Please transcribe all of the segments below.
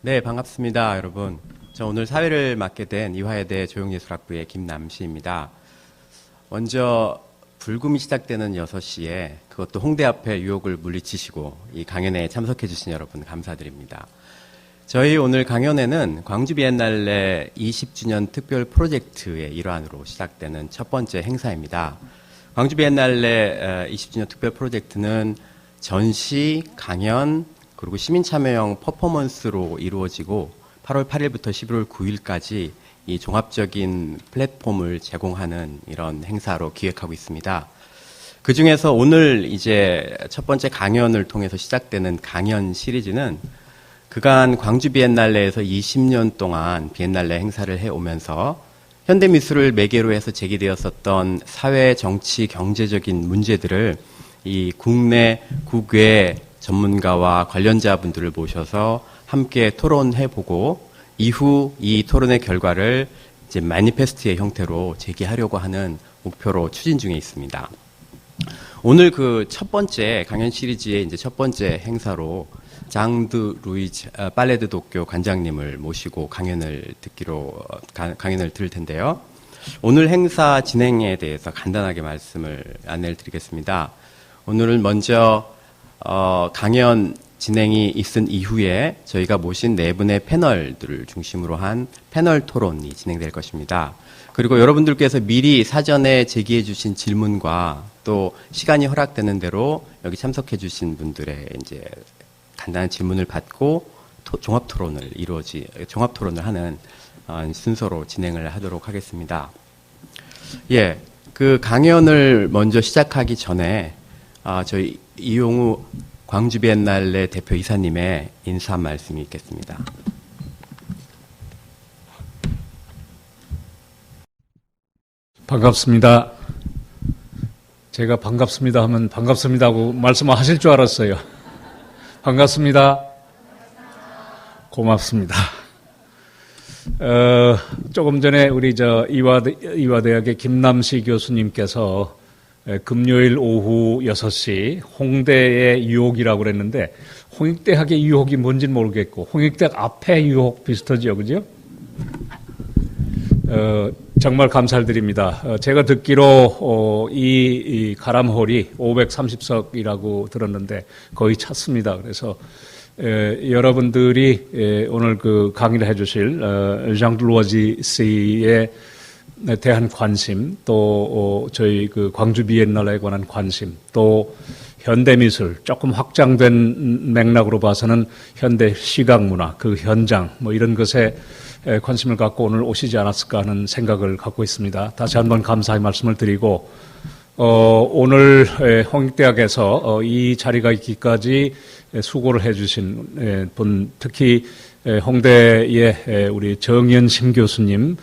네, 반갑습니다, 여러분. 저 오늘 사회를 맡게 된 이화여대 조형예술학부의 김남시입니다. 먼저 불금이 시작되는 6시에 그것도 홍대 앞에 유혹을 물리치시고 이 강연에 참석해 주신 여러분 감사드립니다. 저희 오늘 강연회는 광주 비엔날레 20주년 특별 프로젝트의 일환으로 시작되는 첫 번째 행사입니다. 광주 비엔날레 20주년 특별 프로젝트는 전시, 강연, 그리고 시민 참여형 퍼포먼스로 이루어지고 8월 8일부터 11월 9일까지 이 종합적인 플랫폼을 제공하는 이런 행사로 기획하고 있습니다. 그 중에서 오늘 이제 첫 번째 강연을 통해서 시작되는 강연 시리즈는 그간 광주 비엔날레에서 20년 동안 비엔날레 행사를 해오면서 현대미술을 매개로 해서 제기되었었던 사회, 정치, 경제적인 문제들을 이 국내, 국외 전문가와 관련자분들을 모셔서 함께 토론해보고 이후 이 토론의 결과를 이제 매니페스트의 형태로 제기하려고 하는 목표로 추진 중에 있습니다. 오늘 그 첫 번째 강연 시리즈의 이제 첫 번째 행사로 장드 루이즈 빨레드 도쿄 관장님을 모시고 강연을 들을 텐데요. 오늘 행사 진행에 대해서 간단하게 안내를 드리겠습니다. 오늘은 먼저 강연 진행이 있은 이후에 저희가 모신 4분의 패널들을 중심으로 한 패널 토론이 진행될 것입니다. 그리고 여러분들께서 미리 사전에 제기해 주신 질문과 또 시간이 허락되는 대로 여기 참석해 주신 분들의 이제 간단한 질문을 받고 종합 토론을 하는 순서로 진행을 하도록 하겠습니다. 예, 그 강연을 먼저 시작하기 전에 저희 이용우 광주 비엔날레 대표 이사님의 인사 말씀이 있겠습니다. 반갑습니다. 제가 반갑습니다 하면 반갑습니다고 말씀하실 줄 알았어요. 반갑습니다. 고맙습니다. 조금 전에 우리 이화대학의 김남시 교수님께서 금요일 오후 6시 홍대의 유혹이라고 그랬는데 홍익대학의 유혹이 뭔지는 모르겠고 홍익대학 앞에 유혹 비슷하죠, 그죠? 정말 감사드립니다. 제가 듣기로 이 가람홀이 530석이라고 들었는데 거의 찼습니다. 그래서 여러분들이 오늘 그 강의를 해주실 장드 루이즈 씨의 대한 관심, 또 저희 그 광주 비엔날레에 관한 관심, 또 현대미술 조금 확장된 맥락으로 봐서는 현대 시각문화 그 현장 뭐 이런 것에 관심을 갖고 오늘 오시지 않았을까 하는 생각을 갖고 있습니다. 다시 한번 감사의 말씀을 드리고 오늘 홍익대학에서 이 자리가 있기까지 수고를 해주신 분, 특히 홍대의 우리 정연심 교수님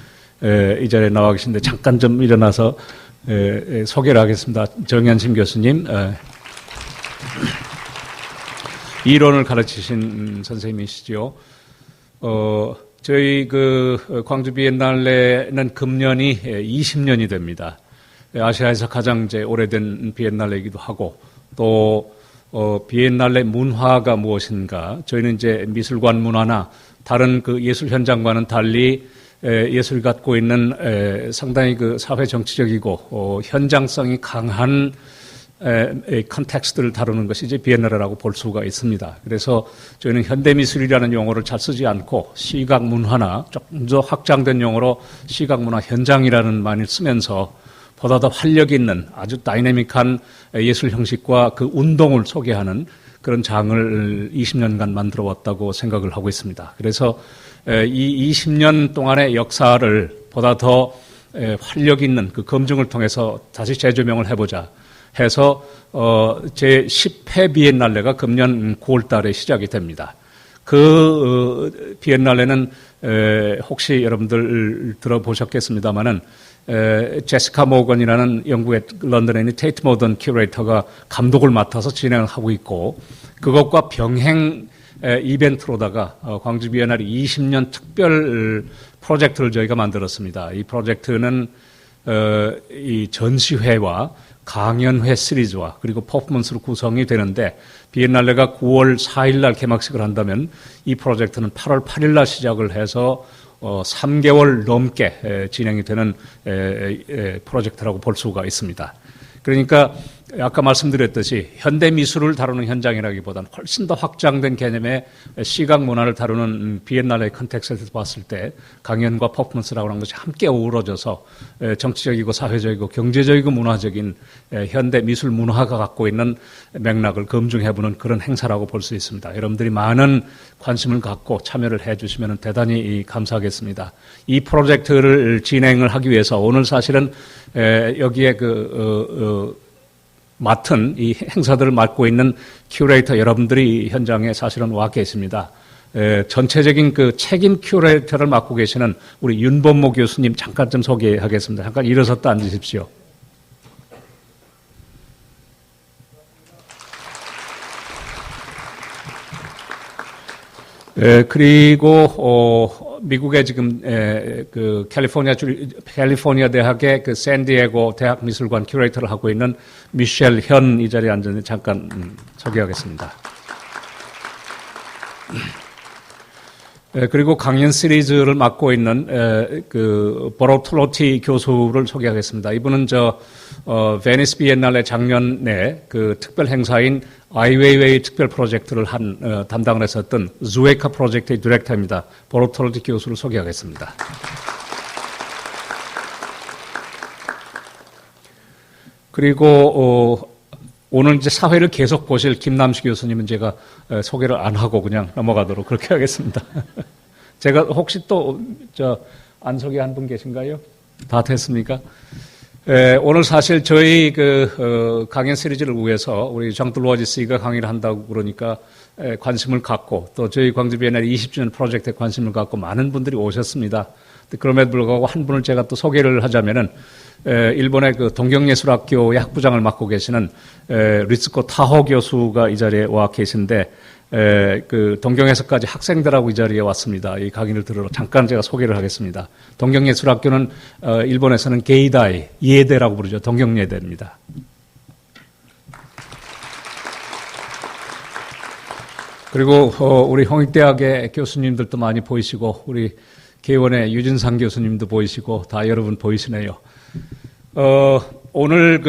이 자리에 나와 계신데 잠깐 좀 일어나서 소개를 하겠습니다. 정연심 교수님, 이론을 가르치신 선생님이시죠. 저희 그 광주 비엔날레는 금년이 20년이 됩니다. 아시아에서 가장 이제 오래된 비엔날레이기도 하고 또 비엔날레 문화가 무엇인가? 저희는 이제 미술관 문화나 다른 그 예술 현장과는 달리 예술이 갖고 있는 상당히 그 사회 정치적이고 현장성이 강한 컨텍스트를 다루는 것이 이제 비엔날레라고 볼 수가 있습니다. 그래서 저희는 현대미술이라는 용어를 잘 쓰지 않고 시각문화나 조금 더 확장된 용어로 시각문화 현장이라는 말을 쓰면서 보다 더 활력 있는 아주 다이내믹한 예술 형식과 그 운동을 소개하는 그런 장을 20년간 만들어 왔다고 생각을 하고 있습니다. 그래서 이 20년 동안의 역사를 보다 더 활력 있는 그 검증을 통해서 다시 재조명을 해보자 해서 제 10회 비엔날레가 금년 9월 달에 시작이 됩니다. 그 비엔날레는 혹시 여러분들 들어보셨겠습니다마는 제시카 모건이라는 영국의 런던에 있는 테이트 모던 큐레이터가 감독을 맡아서 진행을 하고 있고 그것과 병행 이벤트로다가 광주 비엔날레 20년 특별 프로젝트를 저희가 만들었습니다. 이 프로젝트는 이 전시회와 강연회 시리즈와 그리고 퍼포먼스로 구성이 되는데 비엔날레가 9월 4일 날 개막식을 한다면 이 프로젝트는 8월 8일 날 시작을 해서 3개월 넘게 진행이 되는 프로젝트라고 볼 수가 있습니다. 그러니까 아까 말씀드렸듯이 현대 미술을 다루는 현장이라기보다는 훨씬 더 확장된 개념의 시각 문화를 다루는 비엔날레 컨텍스트에서 봤을 때 강연과 퍼포먼스라고 하는 것이 함께 어우러져서 정치적이고 사회적이고 경제적이고 문화적인 현대 미술 문화가 갖고 있는 맥락을 검증해보는 그런 행사라고 볼 수 있습니다. 여러분들이 많은 관심을 갖고 참여를 해주시면 대단히 감사하겠습니다. 이 프로젝트를 진행을 하기 위해서 오늘 사실은 여기에 맡은 이 행사들을 맡고 있는 큐레이터 여러분들이 현장에 사실은 와 계십니다. 전체적인 그 책임 큐레이터를 맡고 계시는 우리 윤범모 교수님 잠깐 좀 소개하겠습니다. 잠깐 일어섰다 앉으십시오. 그리고 미국의 지금 그 캘리포니아 대학의 그 샌디에고 대학 미술관 큐레이터를 하고 있는 미셸 현 이 자리에 앉았는데 잠깐 소개하겠습니다. 그리고 강연 시리즈를 맡고 있는 그 보로톨로티 교수를 소개하겠습니다. 이분은 베니스 비엔날레 작년에 그 특별 행사인 아이웨이웨이 특별 프로젝트를 담당을 했었던 주에카 프로젝트의 디렉터입니다. 보로톨로티 교수를 소개하겠습니다. 그리고 오늘 이제 사회를 계속 보실 김남식 교수님은 제가 소개를 안 하고 그냥 넘어가도록 그렇게 하겠습니다. 제가 혹시 또 안 소개한 분 계신가요? 다 됐습니까? 오늘 사실 저희 강연 시리즈를 위해서 우리 장둘로아지 씨가 강의를 한다고 그러니까 관심을 갖고 또 저희 광주 비엔날레 20주년 프로젝트에 관심을 갖고 많은 분들이 오셨습니다. 그럼에도 불구하고 한 분을 제가 또 소개를 하자면은 일본의 그 동경예술학교의 학부장을 맡고 계시는 리츠코 타호 교수가 이 자리에 와 계신데 그 동경에서까지 학생들하고 이 자리에 왔습니다. 이 강의를 들으러 잠깐 제가 소개를 하겠습니다. 동경예술학교는 일본에서는 게이다이, 예대라고 부르죠. 동경예대입니다. 그리고 우리 홍익대학의 교수님들도 많이 보이시고 우리 개원의 유진상 교수님도 보이시고 다 여러분 보이시네요. 오늘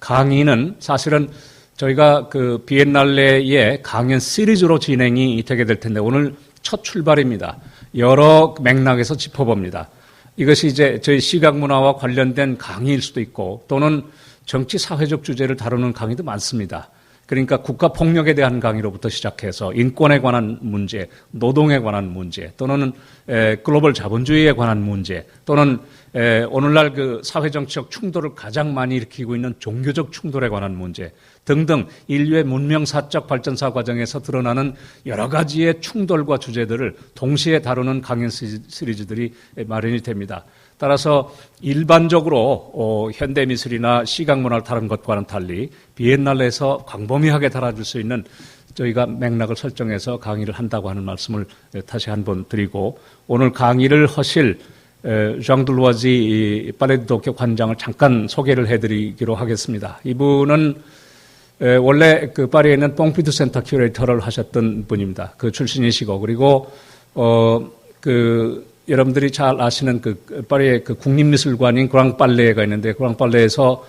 강의는 사실은 저희가 그 비엔날레의 강연 시리즈로 진행이 되게 될 텐데 오늘 첫 출발입니다. 여러 맥락에서 짚어봅니다. 이것이 이제 저희 시각문화와 관련된 강의일 수도 있고 또는 정치 사회적 주제를 다루는 강의도 많습니다. 그러니까 국가폭력에 대한 강의로부터 시작해서 인권에 관한 문제, 노동에 관한 문제, 또는 글로벌 자본주의에 관한 문제, 또는 오늘날 그 사회정치적 충돌을 가장 많이 일으키고 있는 종교적 충돌에 관한 문제 등등 인류의 문명사적 발전사 과정에서 드러나는 여러 가지의 충돌과 주제들을 동시에 다루는 강연 시리즈들이 마련이 됩니다. 따라서 일반적으로 현대미술이나 시각문화를 다룬 것과는 달리 비엔날레에서 광범위하게 달아줄 수 있는 저희가 맥락을 설정해서 강의를 한다고 하는 말씀을 다시 한번 드리고 오늘 강의를 하실 장둘로아지 파레드 도쿄 관장을 잠깐 소개를 해드리기로 하겠습니다. 이분은 원래 그 파리에 있는 뽕피두 센터 큐레이터를 하셨던 분입니다. 그 출신이시고 그리고 여러분들이 잘 아시는 파리의 그 국립미술관인 그랑팔레가 있는데 그랑팔레에서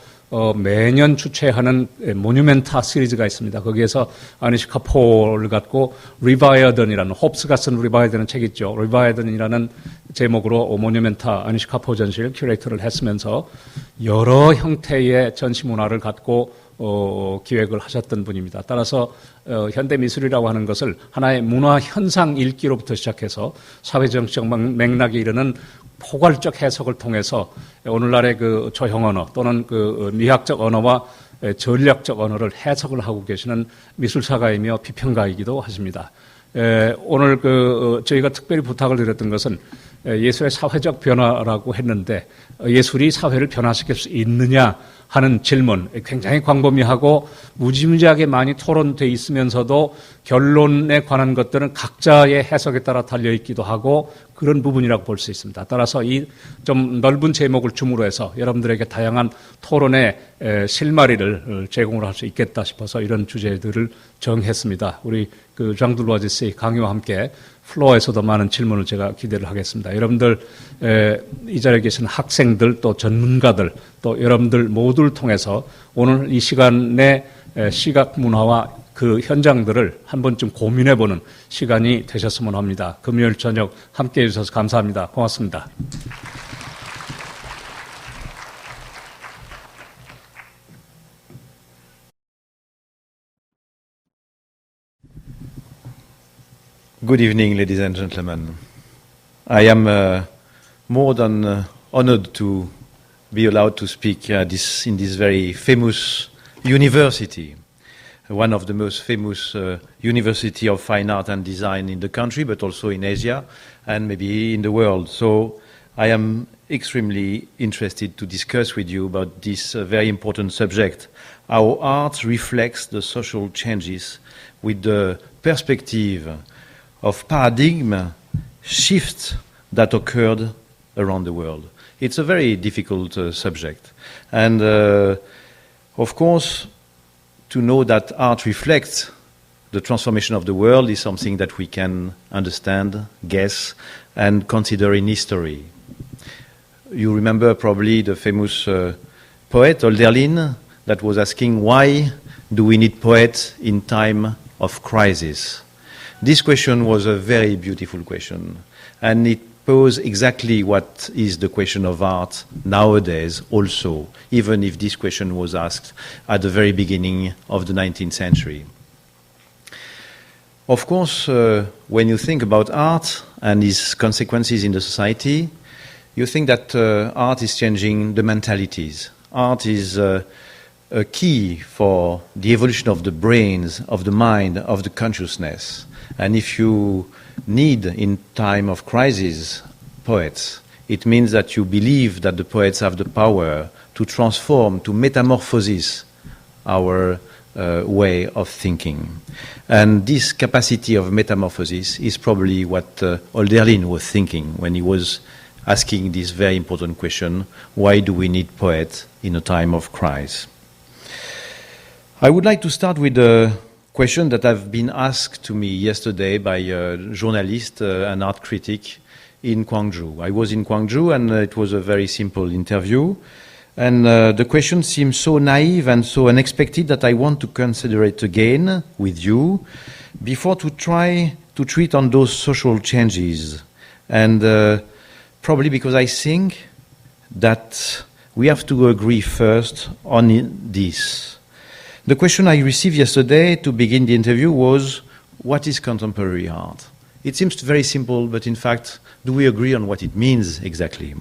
매년 주최하는 모뉴멘타 시리즈가 있습니다. 거기에서 아니시 카포를 갖고 리바이어던이라는 홉스가 쓴 리바이어던은 책 있죠. 리바이어던이라는 제목으로 모뉴멘타 아니시 카포 전시를 큐레이터를 했으면서 여러 형태의 전시 문화를 갖고 기획을 하셨던 분입니다. 따라서 현대미술이라고 하는 것을 하나의 문화 현상 읽기로부터 시작해서 사회정치적 맥락에 이르는 포괄적 해석을 통해서 오늘날의 그 조형 언어 또는 그 미학적 언어와 전략적 언어를 해석을 하고 계시는 미술사가이며 비평가이기도 하십니다. 오늘 저희가 특별히 부탁을 드렸던 것은 예술의 사회적 변화라고 했는데 예술이 사회를 변화시킬 수 있느냐 하는 질문 굉장히 광범위하고 무지무지하게 많이 토론돼 있으면서도 결론에 관한 것들은 각자의 해석에 따라 달려있기도 하고 그런 부분이라고 볼 수 있습니다. 따라서 이 좀 넓은 제목을 주므로 해서 여러분들에게 다양한 토론의 실마리를 제공을 할 수 있겠다 싶어서 이런 주제들을 정했습니다. 우리 그 장둘로아지 씨 강의와 함께 플로어에서도 많은 질문을 제가 기대를 하겠습니다. 여러분들 이 자리에 계신 학생들 또 전문가들 또 여러분들 모두를 통해서 오늘 이 시간에 시각 문화와 그 현장들을 한 번쯤 고민해보는 시간이 되셨으면 합니다. 금요일 저녁 함께해 주셔서 감사합니다. 고맙습니다. Good evening, ladies and gentlemen. I am more than honored to be allowed to speak in this very famous university, one of the most famous university of fine art and design in the country, but also in Asia and maybe in the world. So I am extremely interested to discuss with you about this very important subject, how art reflects the social changes with the perspective of paradigm shifts that occurred around the world. It's a very difficult subject. And of course, to know that art reflects the transformation of the world is something that we can understand, guess, and consider in history. You remember probably the famous poet Hölderlin that was asking, why do we need poets in time of crisis? This question was a very beautiful question, and it posed exactly what is the question of art nowadays also, even if this question was asked at the very beginning of the 19th century. Of course, when you think about art and its consequences in the society, you think that art is changing the mentalities. Art is a key for the evolution of the brains, of the mind, of the consciousness. And if you need, in time of crisis, poets, it means that you believe that the poets have the power to transform, to metamorphose our way of thinking. And this capacity of metamorphosis is probably what Hölderlin was thinking when he was asking this very important question, why do we need poets in a time of crisis? I would like to start with a question that have been asked to me yesterday by a journalist, an art critic in Gwangju. I was in Gwangju and it was a very simple interview. And the question seems so naive and so unexpected that I want to consider it again with you before to try to treat on those social changes. And probably because I think that we have to agree first on this. The question I received yesterday to begin the interview was, what is contemporary art? It seems very simple, but in fact, do we agree on what it means exactly?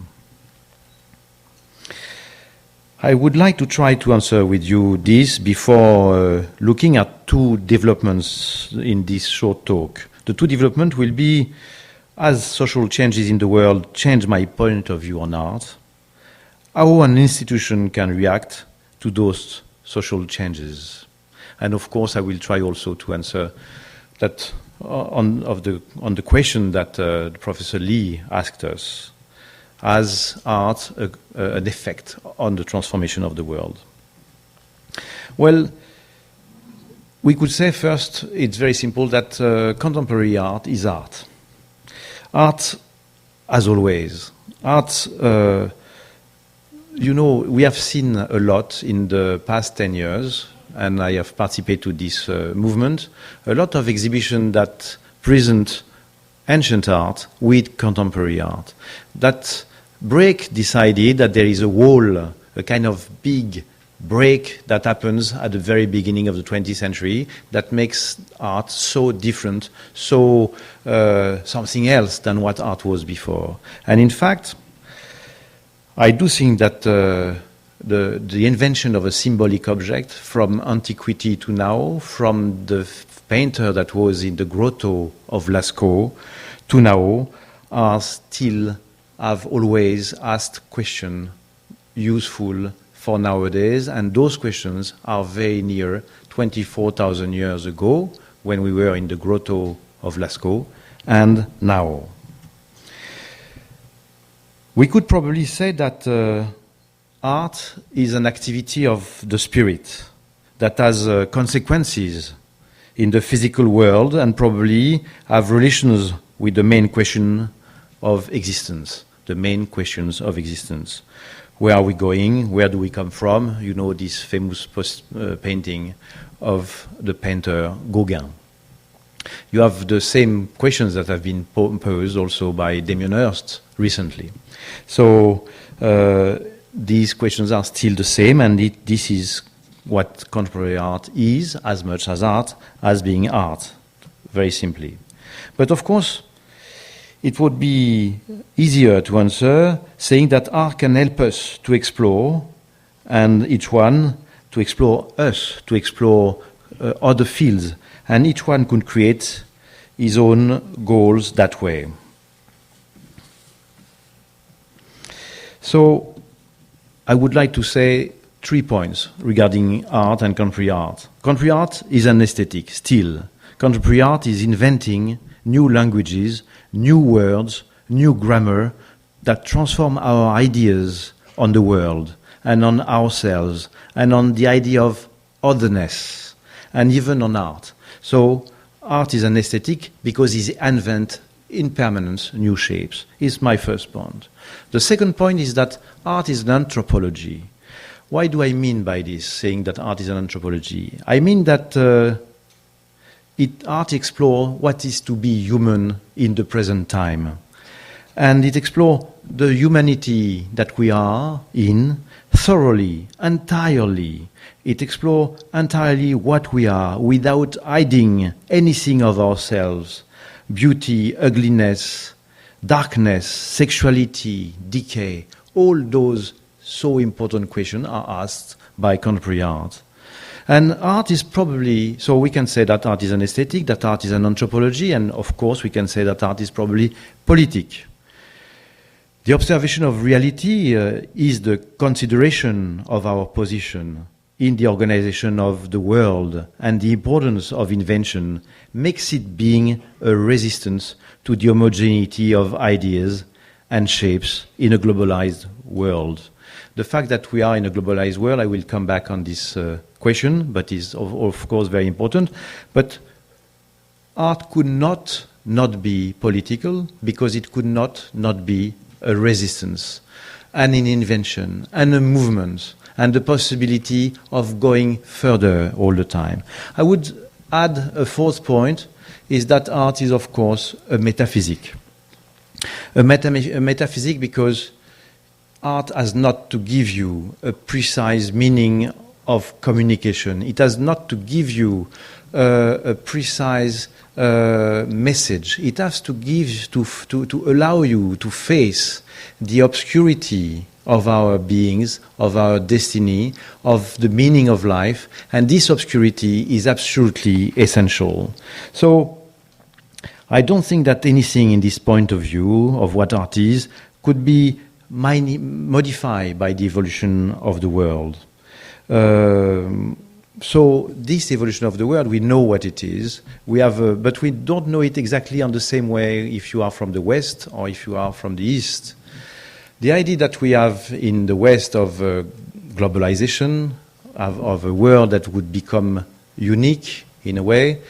I would like to try to answer with you this before looking at two developments in this short talk. The two developments will be, as social changes in the world change my point of view on art, how an institution can react to those social changes. And of course, I will try also to answer that on the question that Professor Lee asked us. Has art an effect on the transformation of the world? Well, we could say first, it's very simple, that contemporary art is art. Art, as always, art, we have seen a lot in the past 10 years, and I have participated to this movement, a lot of exhibitions that present ancient art with contemporary art. That break this idea that there is a wall, a kind of big break that happens at the very beginning of the 20th century that makes art so different, so something else than what art was before. And in fact, I do think that the invention of a symbolic object from antiquity to now, from the painter that was in the grotto of Lascaux to now, are still have always asked questions useful for nowadays, and those questions are very near 24,000 years ago when we were in the grotto of Lascaux, and now. We could probably say that art is an activity of the spirit that has consequences in the physical world and probably have relations with the main question of existence, the main questions of existence. Where are we going? Where do we come from? You know this famous painting of the painter Gauguin. You have the same questions that have been posed also by Damien Hirst recently. So these questions are still the same, and this is what contemporary art is, as much as art, as being art, very simply. But of course, it would be easier to answer saying that art can help us to explore, and each one to explore us, to explore other fields, and each one could create his own goals that way. So I would like to say 3 points regarding art and contemporary art. Contemporary art is an aesthetic, still. Contemporary art is inventing new languages, new words, new grammar that transform our ideas on the world and on ourselves and on the idea of otherness and even on art. So art is an aesthetic because it invents in permanence new shapes. Is my first point. The second point is that art is an anthropology. Why do I mean by this, saying that art is an anthropology? I mean that art explores what is to be human in the present time. And it explores the humanity that we are in thoroughly, entirely. It explores entirely what we are without hiding anything of ourselves. Beauty, ugliness, darkness, sexuality, decay, all those so important questions are asked by contemporary art. And art is probably, so we can say that art is an aesthetic, that art is an anthropology, and of course we can say that art is probably politic. The observation of reality is the consideration of our position in the organization of the world, and the importance of invention makes it being a resistance to the homogeneity of ideas and shapes in a globalized world. The fact that we are in a globalized world, I will come back on this question, but is of course very important. But art could not be political because it could not be a resistance and an invention and a movement and the possibility of going further all the time. I would add a fourth point, is that art is of course a metaphysic. A metaphysic because art has not to give you a precise meaning of communication. It has not to give you a precise message. It has to give, to allow you to face the obscurity of our beings, of our destiny, of the meaning of life, and this obscurity is absolutely essential. So I don't think that anything in this point of view of what art is could be modified by the evolution of the world. So this evolution of the world, we know what it is. We have, but we don't know it exactly on the same way if you are from the West or if you are from the East. The idea that we have in the West of globalization, of a world that would become unique in a way,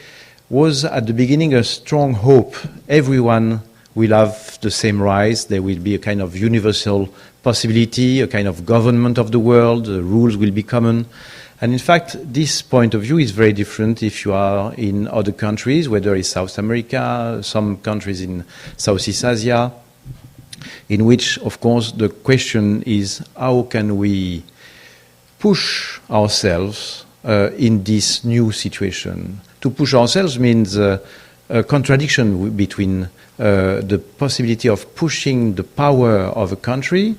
was at the beginning a strong hope. Everyone will have the same rights. There will be a kind of universal possibility, a kind of government of the world. The rules will be common. And in fact, this point of view is very different if you are in other countries, whether it's South America, some countries in Southeast Asia, in which, of course, the question is how can we push ourselves in this new situation? To push ourselves means a contradiction between the possibility of pushing the power of a country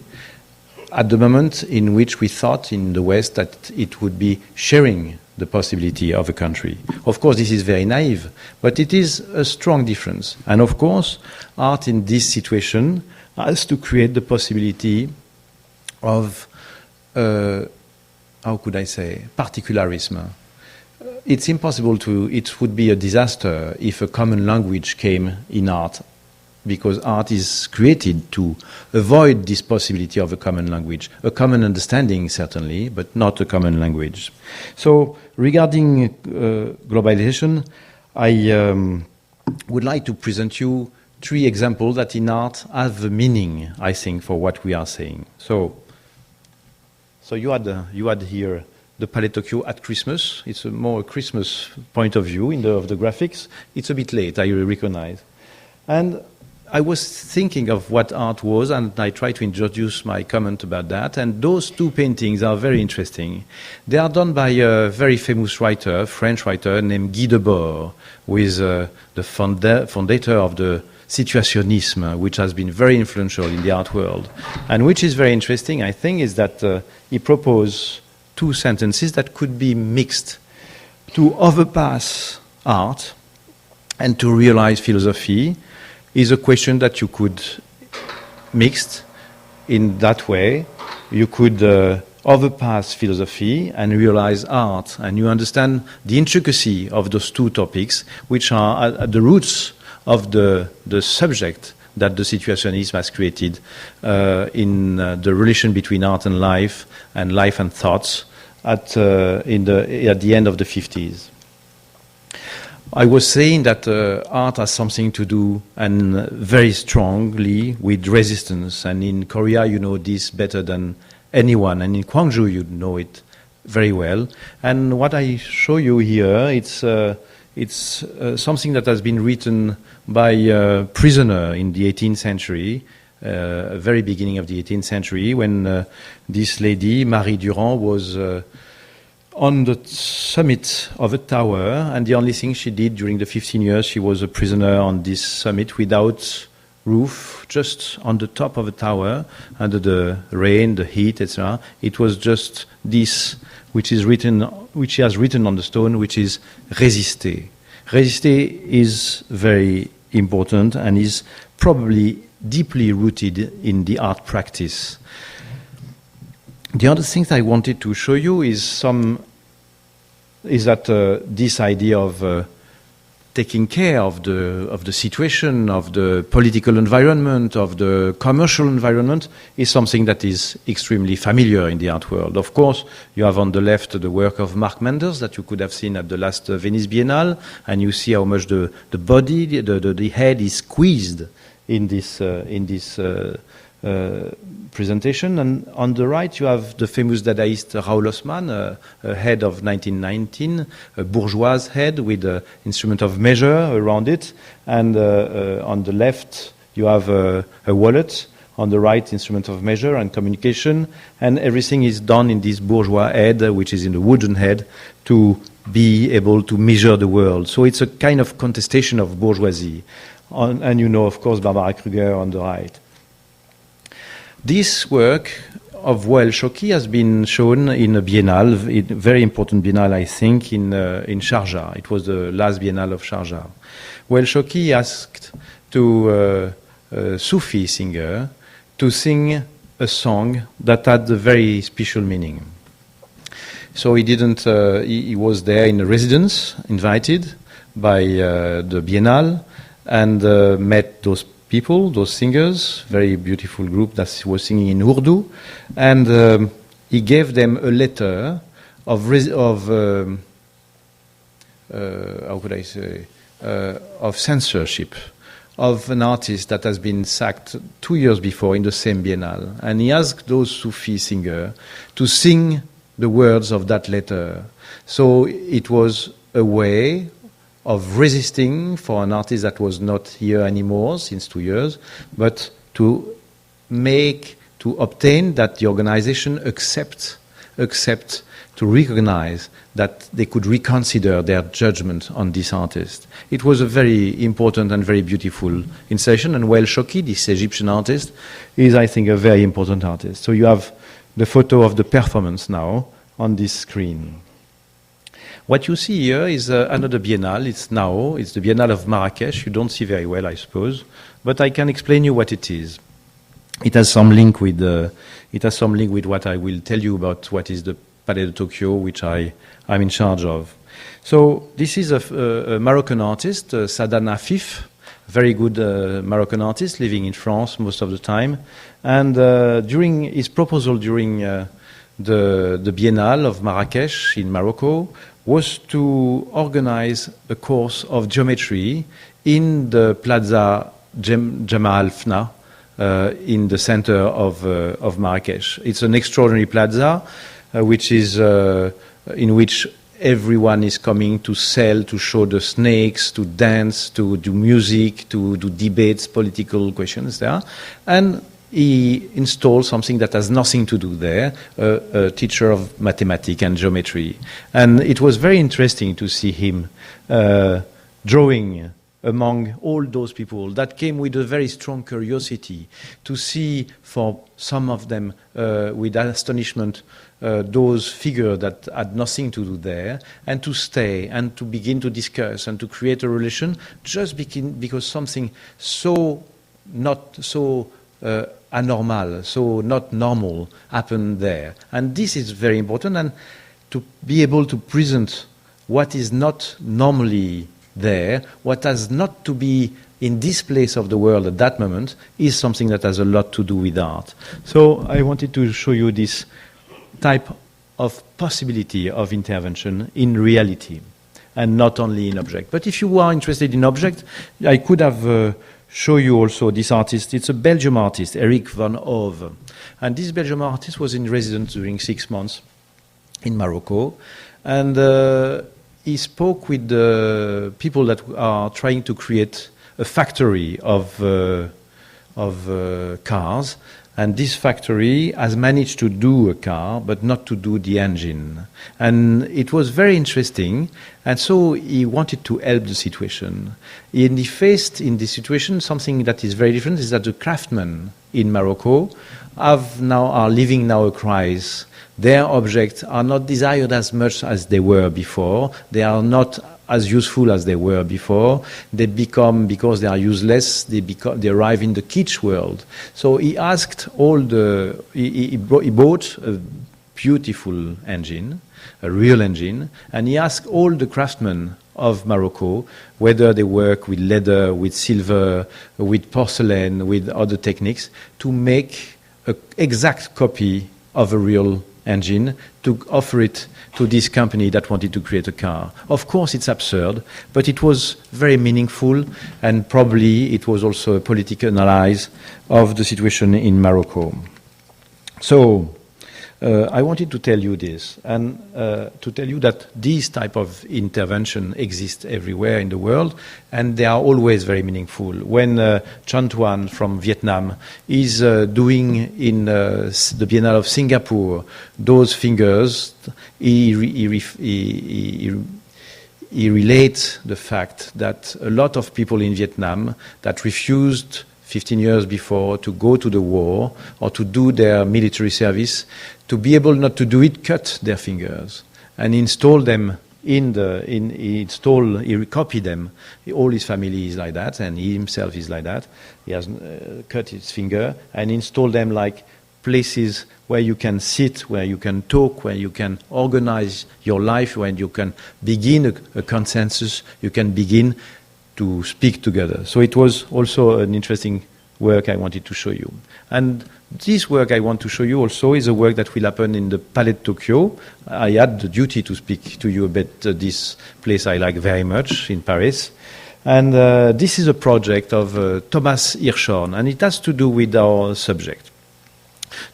at the moment in which we thought in the West that it would be sharing the possibility of a country. Of course, this is very naive, but it is a strong difference. And of course, art in this situation has to create the possibility of, how could I say, particularism. It's impossible it would be a disaster if a common language came in art, because art is created to avoid this possibility of a common language, a common understanding certainly, but not a common language. So regarding globalization, I would like to present you 3 examples that in art have a meaning, I think, for what we are saying. So you had here the Palais Tokyo at Christmas. It's a more Christmas point of view of the graphics. It's a bit late, I recognize. And I was thinking of what art was, and I tried to introduce my comment about that. And those 2 paintings are very interesting. They are done by a very famous writer, French writer, named Guy Debord, who is the founder of the Situationism, which has been very influential in the art world. And which is very interesting, I think, is that he proposed 2 sentences that could be mixed: to overpass art and to realize philosophy is a question that you could mix in that way. You could overpass philosophy and realize art, and you understand the intricacy of those 2 topics, which are at the roots of the subject that the Situationism has created in the relation between art and life and thoughts at the end of the 50s. I was saying that art has something to do, and very strongly, with resistance. And in Korea, you know this better than anyone. And in Gwangju, you know it very well. And what I show you here, it's something that has been written by a prisoner in the 18th century, very beginning of the 18th century, when this lady, Marie Durand, was on the summit of a tower, and the only thing she did during the 15 years she was a prisoner on this summit without roof, just on the top of a tower, under the rain, the heat, etc. It was just this which she has written on the stone, which is résister. Résister is very important and is probably deeply rooted in the art practice. The other thing I wanted to show you is that this idea of taking care of the situation, of the political environment, of the commercial environment, is something that is extremely familiar in the art world. Of course, you have on the left the work of Mark Manders that you could have seen at the last Venice Biennale, and you see how much the body, the head is squeezed in this presentation. And on the right, you have the famous Dadaist Raoul Osman, a head of 1919, a bourgeois head with an instrument of measure around it. And on the left, you have a wallet. On the right, instrument of measure and communication. And everything is done in this bourgeois head, which is in the wooden head, to be able to measure the world. So it's a kind of contestation of bourgeoisie. And you know, of course, Barbara Kruger on the right. This work of Wael Shawky has been shown in a biennale, a very important biennale, I think, in Sharjah. It was the last biennale of Sharjah. Wael Shawky asked to a Sufi singer to sing a song that had a very special meaning. So he didn't. He was there in a residence, invited by the biennale, and met those people, those singers, very beautiful group that was singing in Urdu, and he gave them a letter of how could I say, of censorship of an artist that has been sacked 2 years before in the same biennale. And he asked those Sufi singers to sing the words of that letter. So it was a way of resisting for an artist that was not here anymore since 2 years, but to obtain that the organization accept to recognize that they could reconsider their judgment on this artist. It was a very important and very beautiful installation, and Wael Shawky, this Egyptian artist, is, I think, a very important artist. So you have the photo of the performance now on this screen. What you see here is another biennale. It's the Biennale of Marrakesh. You don't see very well, I suppose, but I can explain you what it is. It has some link with what I will tell you about what is the Palais de Tokyo, which I'm in charge of. So this is a Moroccan artist, Sadan Afif, very good Moroccan artist living in France most of the time. And during his proposal during the Biennale of Marrakesh in Morocco was to organize a course of geometry in the Plaza Jamal Fna in the center of Marrakesh. It's an extraordinary plaza which is in which everyone is coming to sell, to show the snakes, to dance, to do music, to do debates, political questions there. And he installed something that has nothing to do there, a teacher of mathematics and geometry. And it was very interesting to see him drawing among all those people that came with a very strong curiosity to see, for some of them with astonishment, those figures that had nothing to do there, and to stay and to begin to discuss and to create a relation just because something so not so anormal, so not normal happened there. And this is very important, and to be able to present what is not normally there, what has not to be in this place of the world at that moment, is something that has a lot to do with art. So I wanted to show you this type of possibility of intervention in reality and not only in object. But if you are interested in object, I could have show you also this artist. It's a Belgian artist, Eric van Hove. And this Belgian artist was in residence during 6 months in Morocco. And he spoke with the people that are trying to create a factory of cars. And this factory has managed to do a car, but not to do the engine. And it was very interesting. And so he wanted to help the situation. And he faced in this situation something that is very different, is that the craftsmen in Morocco are living now a crisis. Their objects are not desired as much as they were before. They are not as useful as they were before. They become, because they are useless, they arrive in the kitsch world. So he asked he bought a beautiful engine, a real engine, and he asked all the craftsmen of Morocco, whether they work with leather, with silver, with porcelain, with other techniques, to make an exact copy of a real engine, to offer it to this company that wanted to create a car. Of course, it's absurd, but it was very meaningful, and probably it was also a political analysis of the situation in Morocco. So, I wanted to tell you this, and to tell you that this type of intervention exists everywhere in the world, and they are always very meaningful. When Chan Tuan from Vietnam is doing in the Biennale of Singapore those fingers, he relates the fact that a lot of people in Vietnam that refused 15 years before to go to the war or to do their military service, to be able not to do it, cut their fingers and install them he copied them. All his family is like that, and he himself is like that. He has cut his finger and installed them like places where you can sit, where you can talk, where you can organize your life, where you can begin a consensus, you can begin to speak together. So it was also an interesting work I wanted to show you. And this work I want to show you also is a work that will happen in the Palais de Tokyo. I had the duty to speak to you about this place I like very much in Paris. And this is a project of Thomas Hirschhorn, and it has to do with our subject.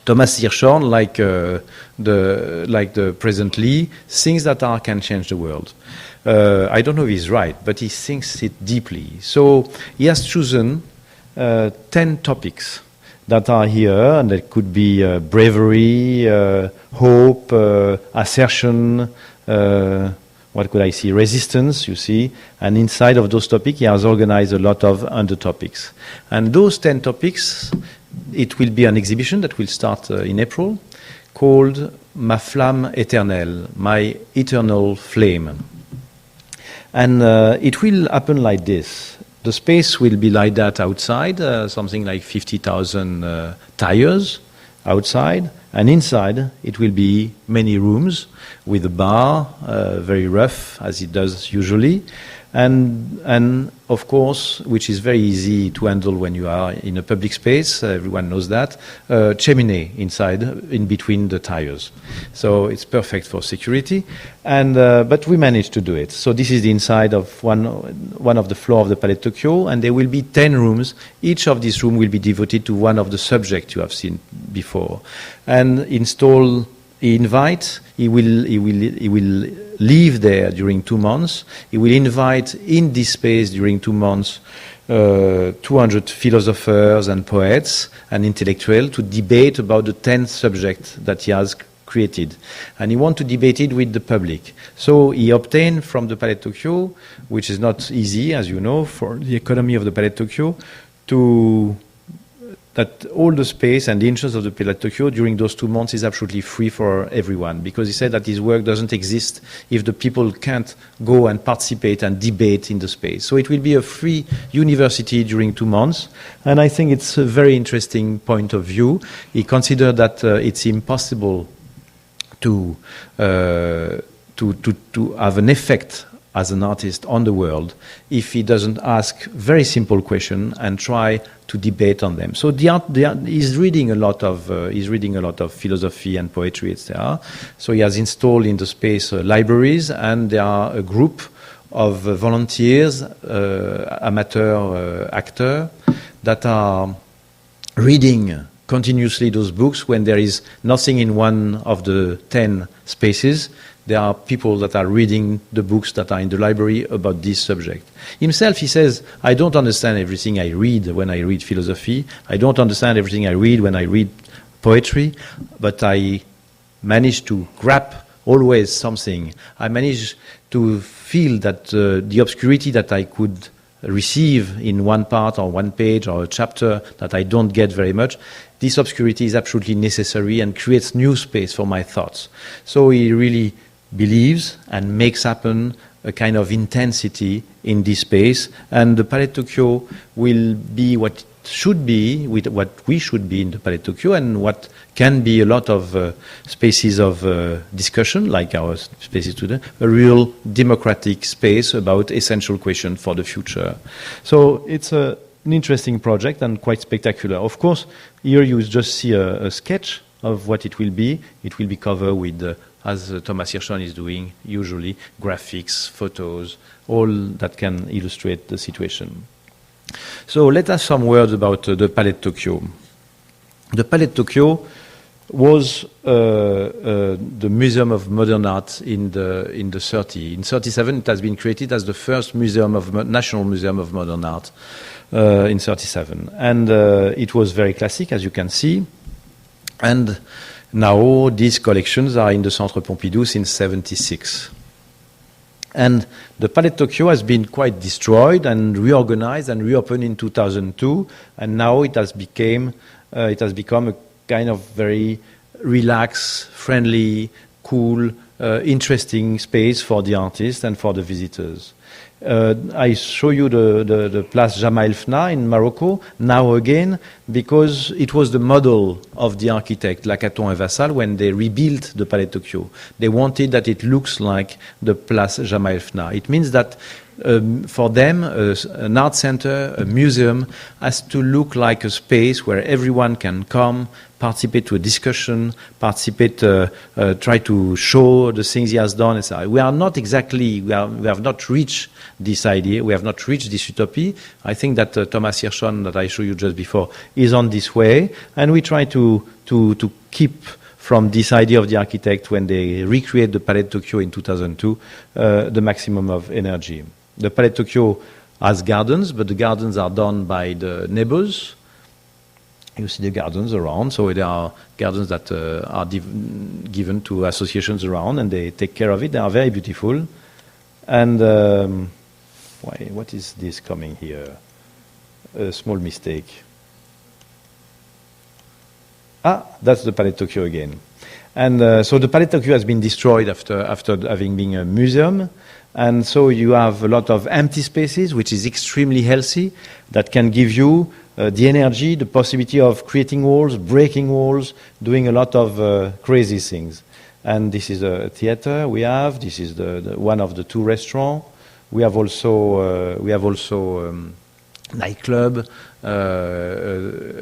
Thomas Hirschhorn, like the President Lee, thinks that art can change the world. I don't know if he's right, but he thinks it deeply. So he has chosen 10 topics that are here, and that could be bravery, hope, assertion, what could I see? Resistance, you see. And inside of those topics, he has organized a lot of undertopics. And those 10 topics, it will be an exhibition that will start in April, called ma flamme éternelle, my eternal flame. And it will happen like this. The space will be like that outside, something like 50,000 tires outside, and inside it will be many rooms with a bar, very rough as it does usually, and of course, which is very easy to handle when you are in a public space, everyone knows that, chimney inside, in between the tires. So it's perfect for security, and but we managed to do it. So this is the inside of one of the floor of the Palais de Tokyo, and there will be 10 rooms. Each of these rooms will be devoted to one of the subjects you have seen before, and install. He will live there during 2 months. He will invite in this space during 2 months 200 philosophers and poets and intellectuals to debate about the 10 subjects that he has created. And he wants to debate it with the public. So he obtained from the Palais de Tokyo, which is not easy, as you know, for the economy of the Palais de Tokyo, that all the space and the entrance of the Palais de Tokyo during those 2 months is absolutely free for everyone, because he said that his work doesn't exist if the people can't go and participate and debate in the space. So it will be a free university during 2 months, and I think it's a very interesting point of view. He considered that it's impossible to have an effect as an artist on the world if he doesn't ask very simple questions and try to debate on them. So he's reading a lot of philosophy and poetry, etc. So he has installed in the space libraries, and there are a group of volunteers, amateur actors, that are reading continuously those books when there is nothing in one of the 10 spaces. There are people that are reading the books that are in the library about this subject. Himself, he says, I don't understand everything I read when I read philosophy. I don't understand everything I read when I read poetry, but I manage to grab always something. I manage to feel that the obscurity that I could receive in one part or one page or a chapter that I don't get very much, this obscurity is absolutely necessary and creates new space for my thoughts. So he really believes and makes happen a kind of intensity in this space, and the Palais de Tokyo will be what it should be, with what we should be in the Palais de Tokyo, and what can be a lot of spaces of discussion, like our spaces today, a real democratic space about essential questions for the future. So it's an interesting project and quite spectacular. Of course, here you just see a sketch of what it will be. It will be covered with as Thomas Hirschhorn is doing, usually graphics, photos, all that can illustrate the situation. So let us some words about the Palais de Tokyo. The Palais de Tokyo was the Museum of Modern Art in the 30s. In 37, it has been created as the first National Museum of Modern Art in 37. And it was very classic, as you can see. And now these collections are in the Centre Pompidou since 76. And the Palais de Tokyo has been quite destroyed and reorganized and reopened in 2002, and now it has become a kind of very relaxed, friendly, cool, interesting space for the artists and for the visitors. I show you the Place Jemaa el-Fna in Morocco, now again, because it was the model of the architect Lacaton and Vassal when they rebuilt the Palais de Tokyo. They wanted that it looks like the Place Jemaa el-Fna. It means that for them, an art center, a museum, has to look like a space where everyone can come, participate to a discussion, try to show the things he has done, etc. We have not reached this idea, we have not reached this utopia. I think that Thomas Hirschhorn, that I showed you just before, is on this way, and we try to keep from this idea of the architect when they recreate the Palais de Tokyo in 2002, the maximum of energy. The Palais de Tokyo has gardens, but the gardens are done by the neighbors. You see the gardens around, so there are gardens that are given to associations around, and they take care of it. They are very beautiful. And what is this coming here? A small mistake. That's the Palais de Tokyo again. And so the Palais de Tokyo has been destroyed after having been a museum. And so you have a lot of empty spaces, which is extremely healthy, that can give you the energy, the possibility of creating walls, breaking walls, doing a lot of crazy things. And this is a theater we have. This is the one of the 2 restaurants. We have also nightclub,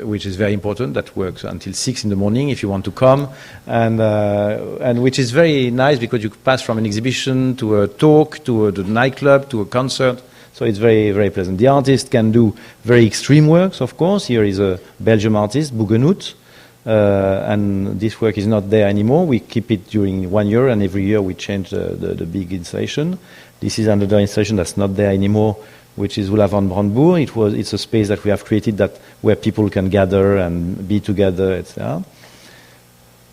which is very important. That works until 6 in the morning if you want to come, and which is very nice because you pass from an exhibition to a talk to a nightclub to a concert. So it's very, very pleasant. The artist can do very extreme works, of course. Here is a Belgian artist, Boegenoet, and this work is not there anymore. We keep it during 1 year, and every year we change the big installation. This is another installation that's not there anymore, which is Ulla van Brandeboer. It's a space that we have created where people can gather and be together, etc.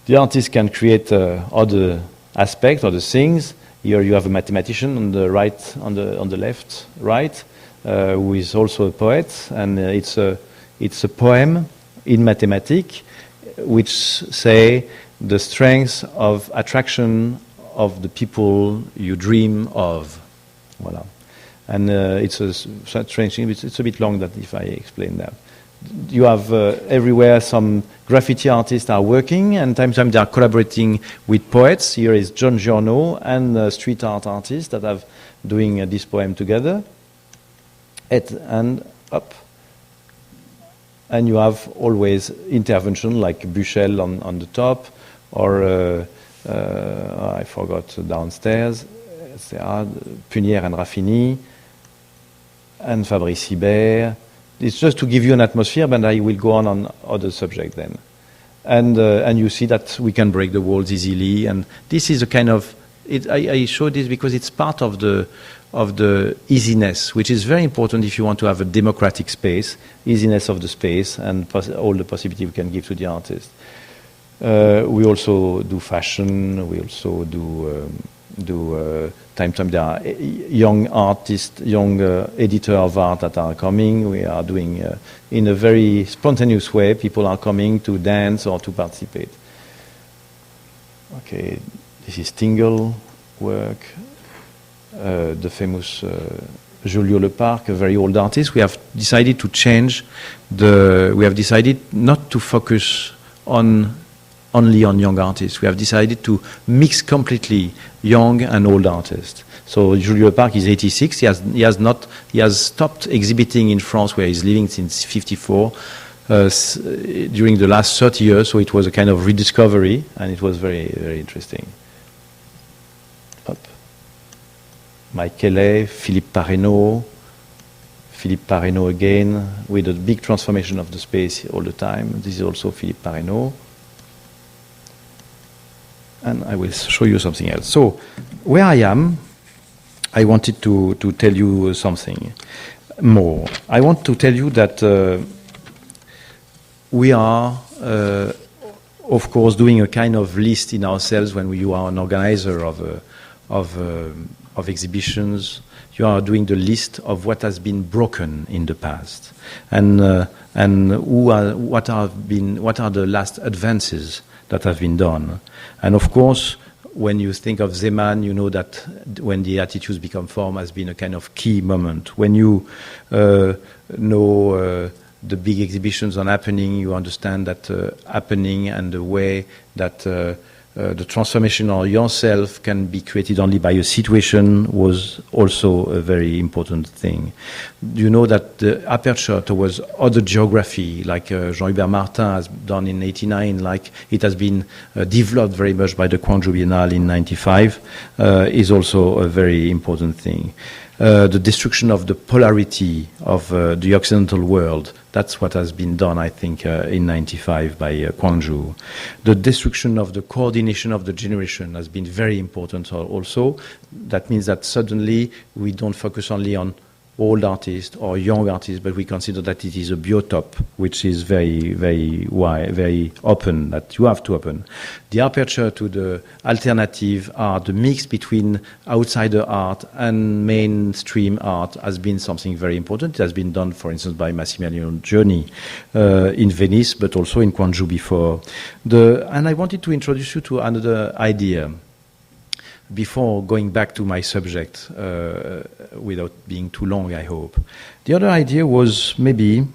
The artist can create other aspects, other things. Here you have a mathematician on the right, on the left, right, who is also a poet, and it's a poem in mathematics, which say the strength of attraction of the people you dream of. Voilà. And it's a strange thing. It's a bit long that if I explain that. You have everywhere some graffiti artists are working, and time to time they are collaborating with poets. Here is John Giorno and street art artists that are doing this poem together. And up. And you have always intervention like Buchel on the top, or I forgot downstairs. Punière and Raffini, and Fabrice Hibert. It's just to give you an atmosphere, but I will go on other subjects then. And you see that we can break the walls easily, and this is a kind of, I show this because it's part of the easiness, which is very important if you want to have a democratic space, easiness of the space, and all the possibility we can give to the artist. We also do fashion, we also do time to time there are young artists, young editor of art that are coming. We are doing in a very spontaneous way. People are coming to dance or to participate. Okay, this is Tingle work, the famous Julio Leparc, a very old artist. We have decided to change we have decided not to focus only on young artists. We have decided to mix completely young and old artists. So Julio Leparc is 86. He has stopped exhibiting in France, where he's living since '54, during the last 30 years. So it was a kind of rediscovery, and it was very, very interesting. Up. Mike Kelly, Philippe Parreno again, with a big transformation of the space all the time. This is also Philippe Parreno. And I will show you something else. So, where I am, I wanted to tell you something more. I want to tell you that we are, of course, doing a kind of list in ourselves when you are an organizer of exhibitions. You are doing the list of what has been broken in the past, and what are the last advances that have been done. And of course, when you think of Zeeman, you know that when the attitudes become form has been a kind of key moment. When you know the big exhibitions on happening, you understand that happening and the way that the transformation of yourself can be created only by a situation was also a very important thing. You know that the aperture towards other geography, like Jean-Hubert Martin has done in '89, like it has been developed very much by the Guangzhou Biennale in '95, is also a very important thing. The destruction of the polarity of the Occidental world, that's what has been done, I think, in '95 by Guangzhou. The destruction of the coordination of the generation has been very important also. That means that suddenly we don't focus only on old artist or young artist, but we consider that it is a biotope, which is very, very wide, very open, that you have to open. The aperture to the alternative art, the mix between outsider art and mainstream art has been something very important. It has been done, for instance, by Massimiliano Gioni in Venice, but also in Gwangju before. And I wanted to introduce you to another idea before going back to my subject, without being too long, I hope. The other idea was maybe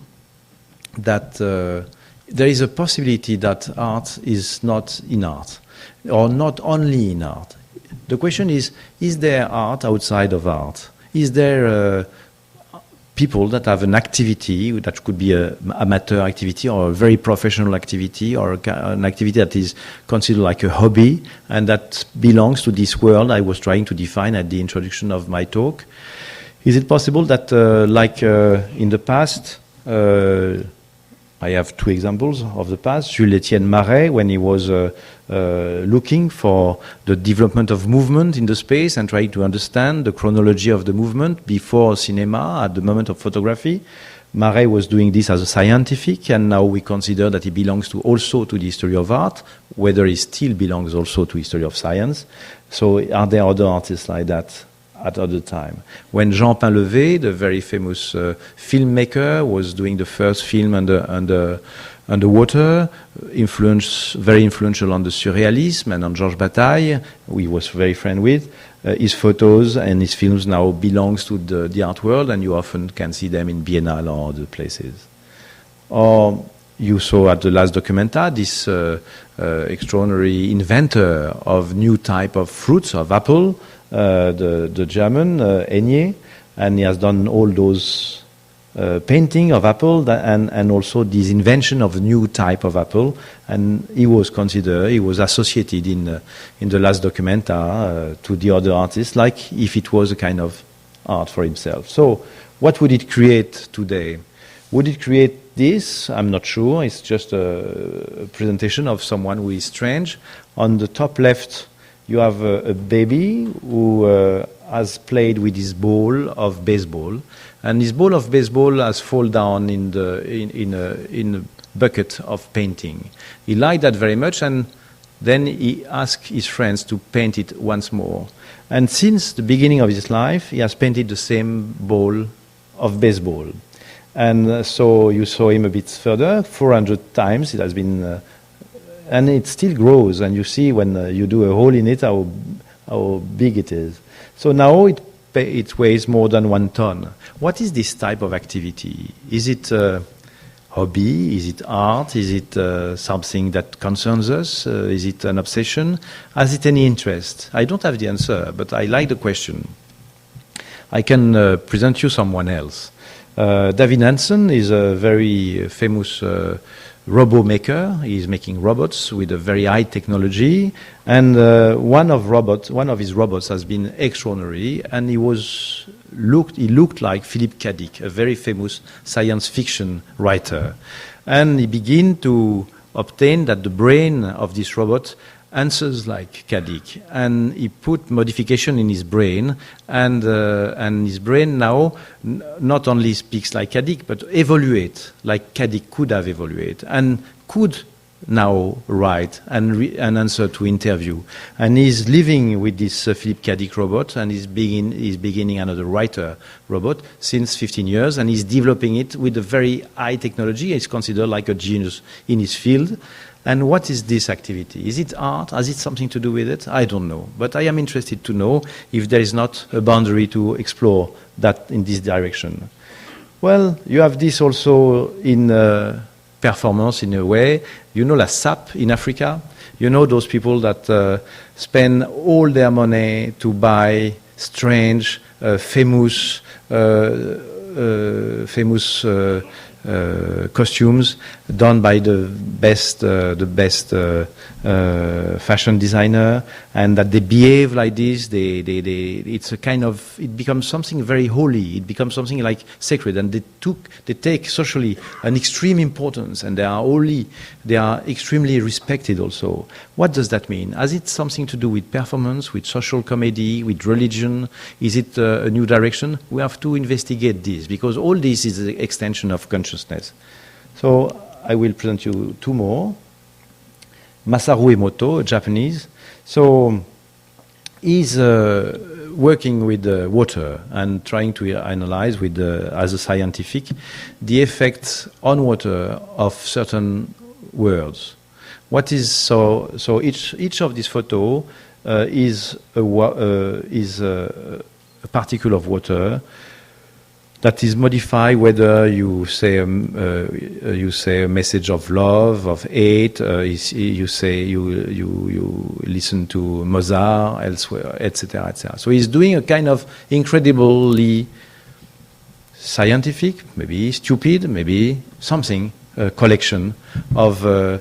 that there is a possibility that art is not in art, or not only in art. The question is there art outside of art? Is there people that have an activity that could be an amateur activity or a very professional activity or an activity that is considered like a hobby and that belongs to this world I was trying to define at the introduction of my talk? Is it possible that, in the past, I have two examples of the past. Jules Etienne Marais, when he was looking for the development of movement in the space and trying to understand the chronology of the movement before cinema, at the moment of photography, Marais was doing this as a scientific, and now we consider that he belongs also to the history of art, whether he still belongs also to history of science. So are there other artists like that at other time? When Jean Painlevé, the very famous filmmaker, was doing the first film underwater, very influential on the surrealism and on Georges Bataille, we was very friend with. His photos and his films now belongs to the art world, and you often can see them in Biennale or other places. Or you saw at the last Documenta this extraordinary inventor of new type of fruits, of apple, the German Enier, and he has done all those painting of apple and also this invention of a new type of apple, and he was associated in the last Documenta to the other artists, like if it was a kind of art for himself. So what would it create today? Would it create this? I'm not sure. It's just a presentation of someone who is strange. On the top left, you have a baby who has played with his ball of baseball, and his ball of baseball has fallen down in a bucket of painting. He liked that very much, and then he asked his friends to paint it once more. And since the beginning of his life, he has painted the same ball of baseball. And so you saw him a bit further, 400 times it has been, and it still grows, and you see when you do a hole in it how big it is. So now it weighs more than 1 ton. What is this type of activity? Is it a hobby? Is it art? Is it something that concerns us? Is it an obsession? Has it any interest? I don't have the answer, but I like the question. I can present you someone else. David Hansen is a very famous robot maker. He's making robots with a very high technology, and one of his robots has been extraordinary, and he looked like Philippe Cadic, a very famous science fiction writer, and he began to obtain that the brain of this robot answers like Cadic, and he put modification in his brain, and his brain now not only speaks like Cadic, but evaluate like Cadic could have evaluated, and could now write and answer to interview. And he's living with this Philippe Cadic robot, and he's beginning another writer robot since 15 years, and he's developing it with a very high technology. He's considered like a genius in his field. And what is this activity? Is it art? Has it something to do with it? I don't know. But I am interested to know if there is not a boundary to explore that in this direction. Well, you have this also in performance in a way. You know La SAP in Africa? You know those people that spend all their money to buy strange, famous costumes done by the best fashion designer, and that they behave like this. It's a kind of, it becomes something very holy. It becomes something like sacred, and they take socially an extreme importance, and they are extremely respected also. What does that mean? Has it something to do with performance, with social comedy, with religion? Is it a new direction? We have to investigate this, because all this is an extension of consciousness. So I will present you two more. Masaru Emoto, a Japanese. So he's working with water and trying to analyze as a scientific the effects on water of certain words. What is so each of these photos is a particle of water that is modified, whether you say a message of love, of hate, you listen to Mozart elsewhere, etc., etc. So he's doing a kind of incredibly scientific, maybe stupid, maybe something collection of the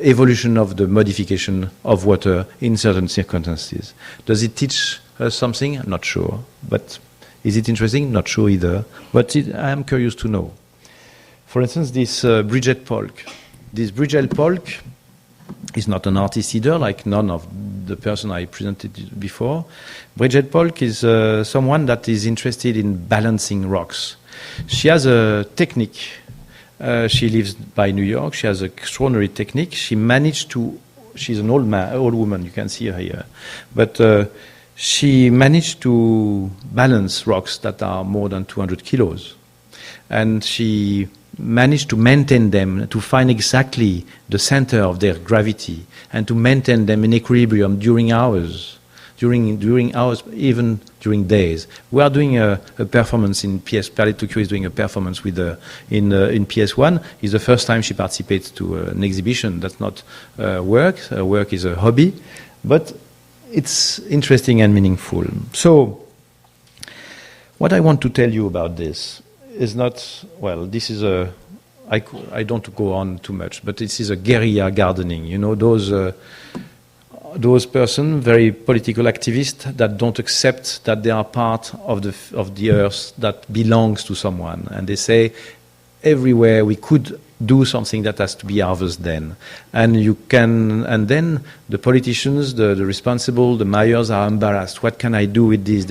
evolution of the modification of water in certain circumstances. Does it teach us something? I'm not sure, but. Is it interesting? Not sure either. But I am curious to know. For instance, this Bridget Polk. This Bridget Polk is not an artist either, like none of the person I presented before. Bridget Polk is someone that is interested in balancing rocks. She has a technique. She lives by New York. She has an extraordinary technique. She's an old woman. You can see her here. But she managed to balance rocks that are more than 200 kilos. And she managed to maintain them, to find exactly the center of their gravity, and to maintain them in equilibrium during hours, even during days. We are doing a performance in PS. Perle Tokyo is doing a performance with in PS1. It's the first time she participates to an exhibition. That's not work. Work is a hobby. But it's interesting and meaningful. So, what I want to tell you about this is not, well, this is I don't go on too much, but this is a guerrilla gardening. You know, those persons, very political activists, that don't accept that they are part of the earth that belongs to someone. And they say, everywhere we could do something that has to be harvested then. And then the politicians, the responsible, the mayors are embarrassed. What can I do with this?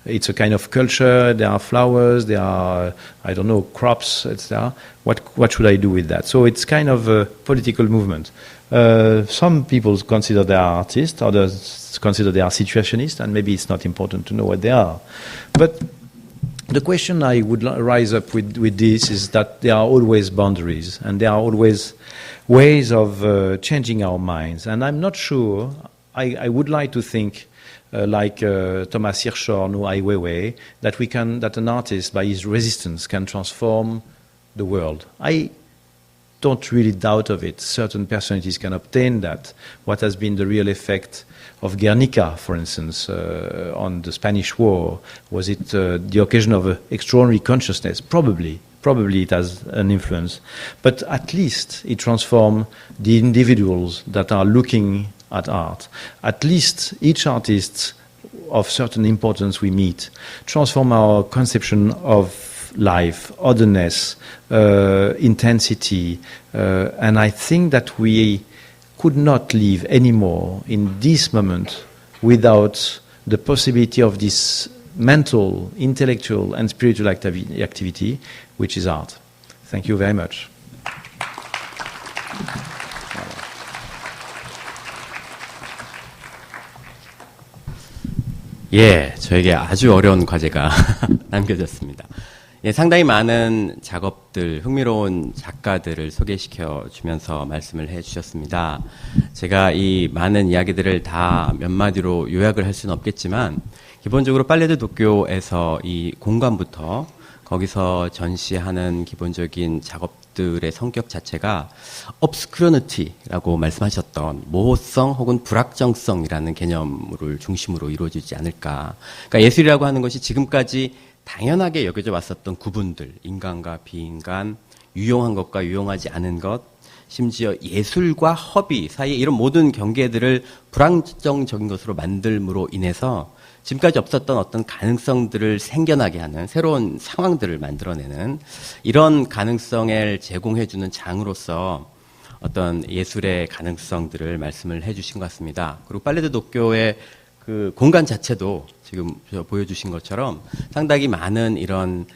It's a kind of culture, there are flowers, there are, I don't know, crops, etc. What should I do with that? So it's kind of a political movement. Some people consider they are artists, others consider they are situationists, and maybe it's not important to know what they are. But the question I would rise up with this is that there are always boundaries, and there are always ways of changing our minds. And I'm not sure, I would like to think like Thomas Hirschhorn or Ai Weiwei, that an artist by his resistance can transform the world. I don't really doubt of it. Certain personalities can obtain that. What has been the real effect of Guernica, for instance, on the Spanish War? Was it the occasion of an extraordinary consciousness? Probably it has an influence. But at least it transformed the individuals that are looking at art. At least each artist of certain importance we meet transform our conception of life, otherness, intensity, and I think that we could not live anymore in this moment without the possibility of this mental, intellectual, and spiritual activity, which is art. Thank you very much. 예, 저에게 아주 어려운 과제가 남겨졌습니다. 예, 상당히 많은 작업들, 흥미로운 작가들을 소개시켜 주면서 말씀을 해 주셨습니다. 제가 이 많은 이야기들을 다 몇 마디로 요약을 할 수는 없겠지만, 기본적으로 팔레 드 도쿄에서 이 공간부터 거기서 전시하는 기본적인 작업들의 성격 자체가 obscurity라고 말씀하셨던 모호성 혹은 불확정성이라는 개념을 중심으로 이루어지지 않을까. 그러니까 예술이라고 하는 것이 지금까지 당연하게 여겨져 왔었던 구분들, 인간과 비인간, 유용한 것과 유용하지 않은 것, 심지어 예술과 허비 사이에 이런 모든 경계들을 불안정적인 것으로 만들므로 인해서 지금까지 없었던 어떤 가능성들을 생겨나게 하는 새로운 상황들을 만들어내는 이런 가능성을 제공해주는 장으로서 어떤 예술의 가능성들을 말씀을 해주신 것 같습니다. 그리고 팔레드 도쿄의 그 공간 자체도 지금 보여주신 것처럼 상당히 많은 이런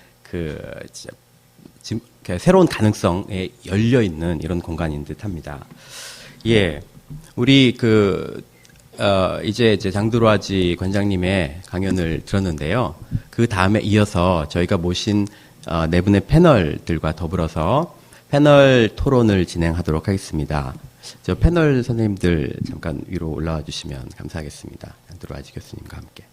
새로운 가능성에 열려 있는 이런 공간인 듯합니다. 예, 우리 이제 장드로아지 관장님의 강연을 들었는데요. 그 다음에 이어서 저희가 모신 네 분의 패널들과 더불어서 패널 토론을 진행하도록 하겠습니다. 저 패널 선생님들 잠깐 위로 올라와 주시면 감사하겠습니다. 장드로아지 교수님과 함께.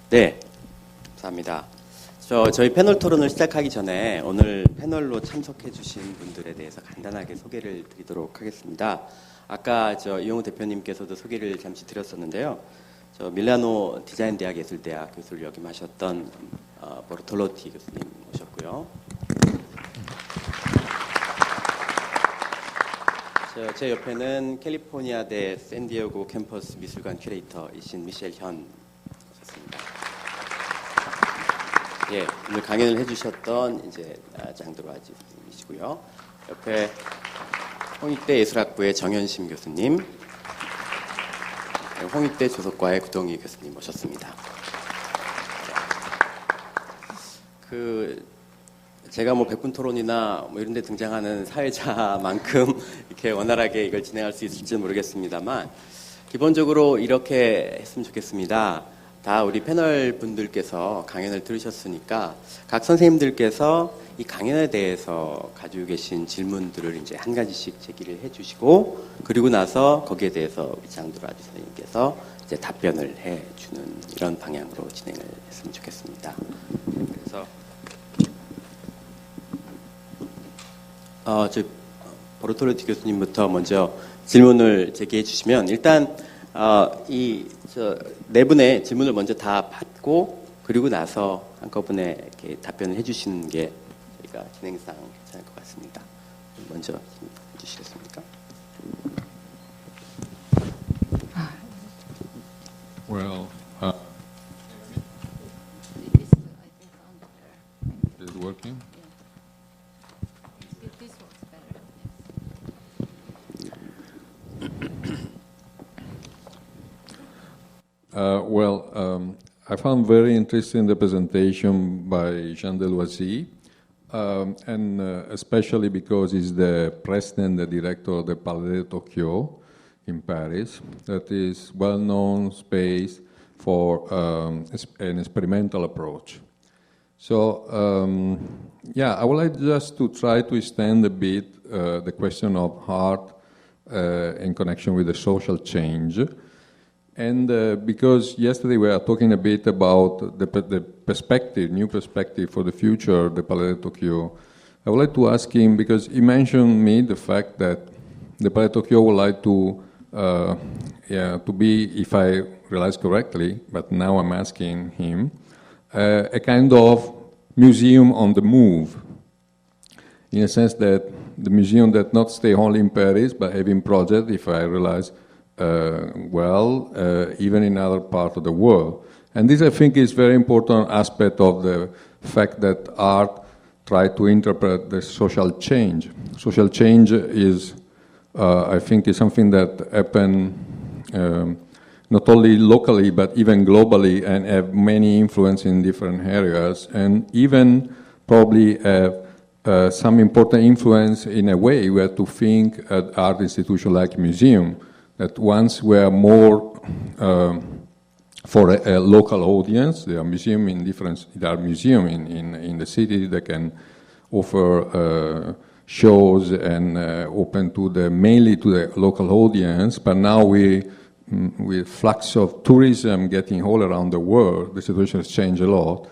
네, 감사합니다. 저희 패널 토론을 시작하기 전에 오늘 패널로 참석해 주신 분들에 대해서 간단하게 소개를 드리도록 하겠습니다. 아까 이용우 대표님께서도 소개를 잠시 드렸었는데요. 밀라노 디자인 대학 예술대학 교수를 역임하셨던 보르톨로티 교수님 오셨고요. 제 옆에는 캘리포니아대 샌디에고 캠퍼스 미술관 큐레이터이신 미셸 현 오셨습니다. 예, 오늘 강연을 해주셨던 이제 장드로아지 교수님이시고요. 옆에 홍익대 예술학부의 정현심 교수님, 홍익대 조속과의 구동희 교수님 모셨습니다. 제가 백분 토론이나 이런 데 등장하는 사회자만큼 이렇게 원활하게 이걸 진행할 수 있을지 모르겠습니다만, 기본적으로 이렇게 했으면 좋겠습니다. 다 우리 패널 분들께서 강연을 들으셨으니까 각 선생님들께서 이 강연에 대해서 가지고 계신 질문들을 이제 한 가지씩 제기를 해주시고, 그리고 나서 거기에 대해서 우리 장드로아지 선생님께서 이제 답변을 해주는 이런 방향으로 진행을 했으면 좋겠습니다. 그래서 보르톨로티 교수님부터 먼저 질문을 제기해 주시면, 일단 네 분의 질문을 먼저 다 받고 그리고 나서 한꺼번에 이렇게 답변을 해주시는 게 저희가 진행상 괜찮을 것 같습니다. 먼저 해주시겠습니까? Well, is it working? I found very interesting the presentation by Jean Deloisy, and especially because he's the president, the director of the Palais de Tokyo in Paris, that is well-known space for an experimental approach. So, I would like just to try to extend a bit the question of art in connection with the social change. And because yesterday we were talking a bit about the perspective, new perspective for the future of the Palais de Tokyo, I would like to ask him, because he mentioned me the fact that the Palais de Tokyo would like to be, if I realize correctly, but now I'm asking him, a kind of museum on the move, in a sense that the museum that not stay only in Paris, but having projects, if I realize even in other parts of the world. And this, I think, is very important aspect of the fact that art try to interpret the social change. Social change is, I think, is something that happen not only locally, but even globally, and have many influence in different areas, and even probably have some important influence in a way we have to think at art institution like museum, that once were more for a local audience. There are museums in in the city that can offer shows and open to mainly to the local audience. But now with flux of tourism getting all around the world, the situation has changed a lot.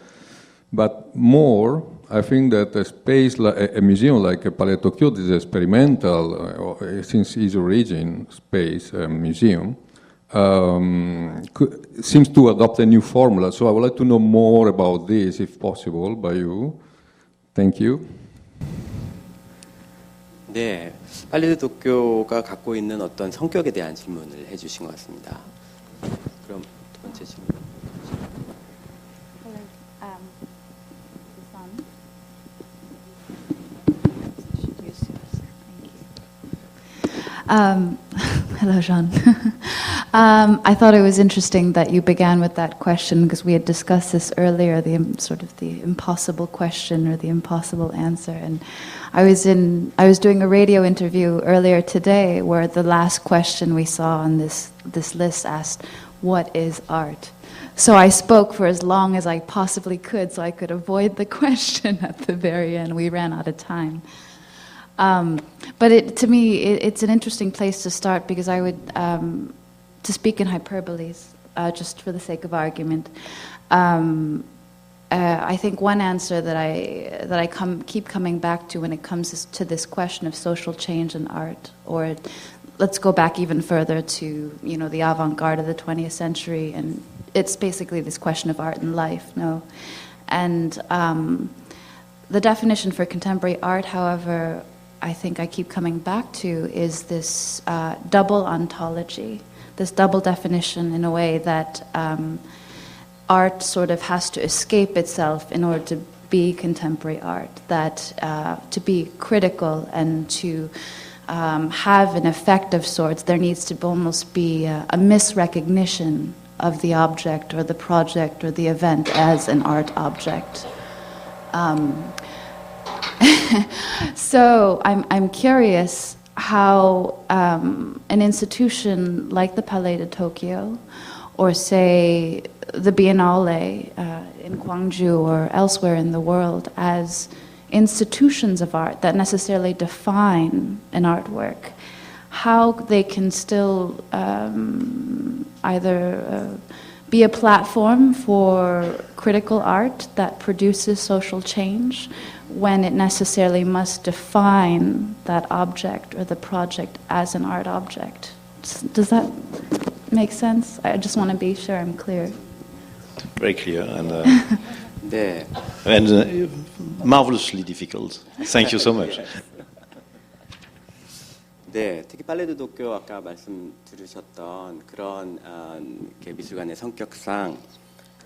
But more, I think that a space like a museum like a Palais de Tokyo, this experimental, since its origin, space museum, seems to adopt a new formula. So I would like to know more about this, if possible, by you. Thank you. 네, 팔레드 도쿄가 갖고 있는 어떤 성격에 대한 질문을 해주신 것 같습니다. 그럼 두 번째 질문. Hello, Jean. I thought it was interesting that you began with that question because we had discussed this earlier, the impossible question or the impossible answer. And I was doing a radio interview earlier today where the last question we saw on this list asked, "What is art?" So I spoke for as long as I possibly could so I could avoid the question at the very end. We ran out of time. But to me, it's an interesting place to start because I would, to speak in hyperboles, just for the sake of argument, I think one answer that I keep coming back to when it comes to this question of social change and art, or let's go back even further to the avant-garde of the 20th century, and it's basically this question of art and life, no, and the definition for contemporary art, however, I think I keep coming back to is this double ontology, this double definition in a way that art sort of has to escape itself in order to be contemporary art, that to be critical and to have an effect of sorts, there needs to almost be a misrecognition of the object or the project or the event as an art object. So I'm curious how an institution like the Palais de Tokyo, or say the Biennale in Gwangju or elsewhere in the world, as institutions of art that necessarily define an artwork, how they can still either be a platform for critical art that produces social change when it necessarily must define that object or the project as an art object. Does that make sense? I just want to be sure I'm clear. Very clear and, 네. and marvelously difficult. Thank you so much. 네, 특히 팔레드 도쿄 아까 말씀 들으셨던 그런 미술관의 성격상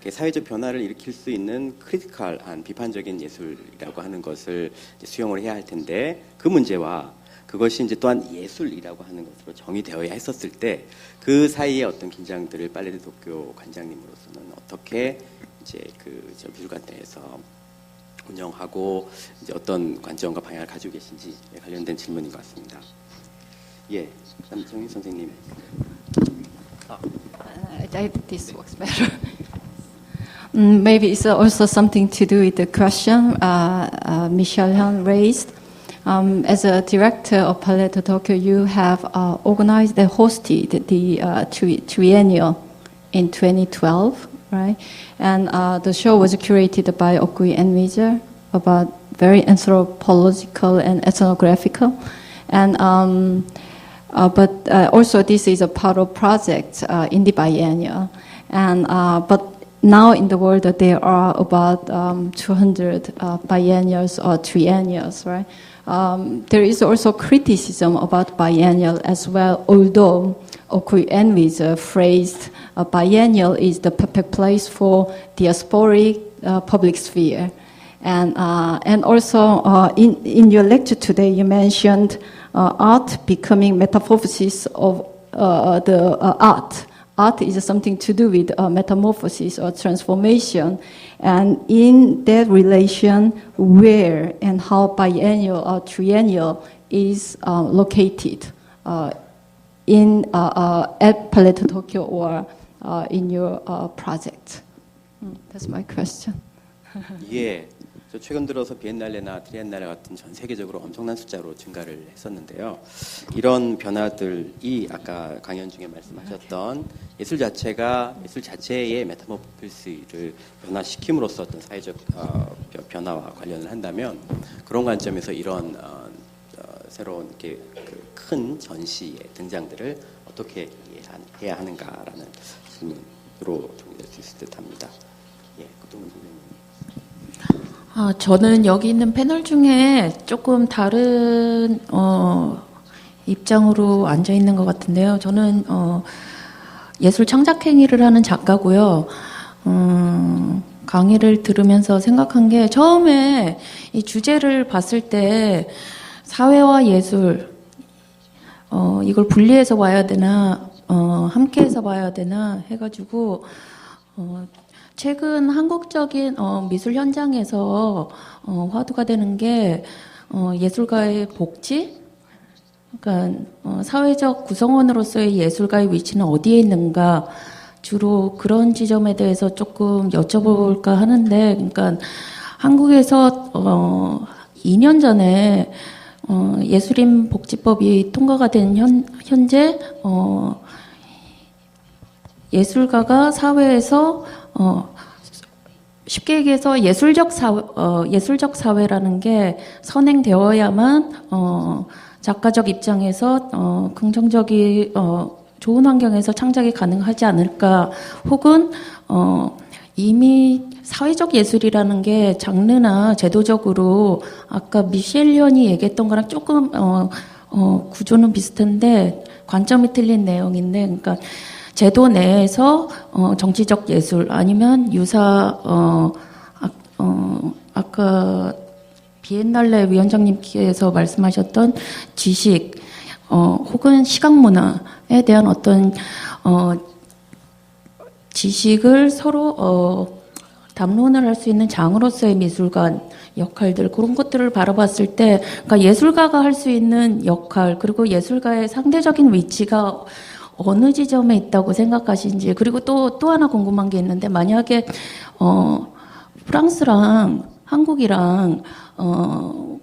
사회적 변화를 일으킬 수 있는 크리티컬한 비판적인 예술이라고 하는 것을 수용을 해야 할 텐데, 그 문제와 그것이 이제 또한 예술이라고 하는 것으로 정의되어야 했었을 때 그 사이의 어떤 긴장들을 팔레드 도쿄 관장님으로서는 어떻게 이제 저 미술관 내에서 운영하고 이제 어떤 관점과 방향을 가지고 계신지 관련된 질문인 것 같습니다. 예, 정희 선생님. This works better. Maybe it's also something to do with the question Michelle Hyun raised. As a director of Palais de Tokyo, you have organized and hosted the triennial in 2012, right? And the show was curated by Okui Enwiser, about very anthropological and ethnographical. And but also this is a part of project in the biennial. And but now in the world there are about 200 biennials or triennials, right? There is also criticism about biennial as well, although Okui Enwiser phrased biennial is the perfect place for diasporic public sphere. And also in your lecture today you mentioned art becoming metamorphosis of the art. Art is something to do with metamorphosis or transformation. And in that relation, where and how biennial or triennial is located in at Palais de Tokyo or in your project. That's my question. 예, 저 최근 들어서 비엔날레나 트리엔날레 같은 전 세계적으로 엄청난 숫자로 증가를 했었는데요. 이런 변화들이 아까 강연 중에 말씀하셨던 예술 자체의 메타모피스를 변화시킴으로써 어떤 사회적 변화와 관련을 한다면, 그런 관점에서 이런 새로운 이렇게 큰 전시의 등장들을 어떻게 이해해야 하는가라는 질문으로 정리될 수 있을 듯합니다. 예, 그동안 선생님. 저는 여기 있는 패널 중에 조금 다른 입장으로 앉아 있는 것 같은데요. 저는 예술 창작 행위를 하는 작가고요. 강의를 들으면서 생각한 게 처음에 이 주제를 봤을 때 사회와 예술 이걸 분리해서 봐야 되나 함께해서 봐야 되나 해가지고 최근 한국적인 미술 현장에서 화두가 되는 게 예술가의 복지, 그러니까 사회적 구성원으로서의 예술가의 위치는 어디에 있는가, 주로 그런 지점에 대해서 조금 여쭤볼까 하는데, 그러니까 한국에서 2년 전에 예술인 복지법이 통과가 된 현재 예술가가 사회에서 쉽게 얘기해서 예술적 사회라는 게 선행되어야만 작가적 입장에서 긍정적인 좋은 환경에서 창작이 가능하지 않을까, 혹은 이미 사회적 예술이라는 게 장르나 제도적으로 아까 미셸리언이 얘기했던 거랑 조금 구조는 비슷한데 관점이 틀린 내용인데, 그러니까 제도 내에서 정치적 예술 아니면 아까 비엔날레 위원장님께서 말씀하셨던 지식 혹은 시각 문화에 대한 어떤 지식을 서로 담론을 할 수 있는 장으로서의 미술관 역할들, 그런 것들을 바라봤을 때, 그러니까 예술가가 할 수 있는 역할, 그리고 예술가의 상대적인 위치가 어느 지점에 있다고 생각하시는지. 그리고 또 하나 궁금한 게 있는데, 만약에 프랑스랑 한국이랑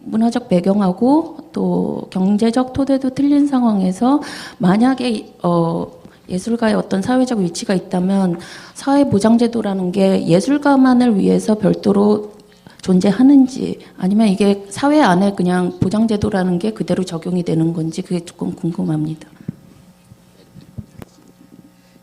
문화적 배경하고 또 경제적 토대도 틀린 상황에서 만약에 예술가의 어떤 사회적 위치가 있다면 사회보장제도라는 게 예술가만을 위해서 별도로 존재하는지, 아니면 이게 사회 안에 그냥 보장제도라는 게 그대로 적용이 되는 건지, 그게 조금 궁금합니다.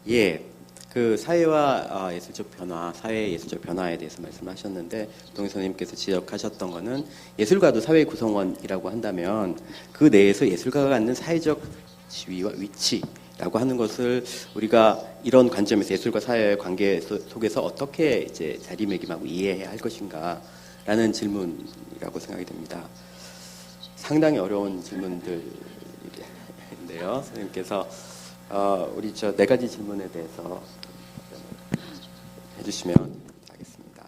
예, 그 사회와 예술적 변화, 사회의 예술적 변화에 대해서 말씀하셨는데, 동희 선생님께서 지적하셨던 거는 예술가도 사회 구성원이라고 한다면 그 내에서 예술가가 갖는 사회적 지위와 위치라고 하는 것을 우리가 이런 관점에서 예술과 사회의 관계 속에서 어떻게 이제 자리매김하고 이해해야 할 것인가라는 질문이라고 생각이 됩니다. 상당히 어려운 질문들인데요, 선생님께서. 우리 저 네 가지 질문에 대해서 해주시면 하겠습니다.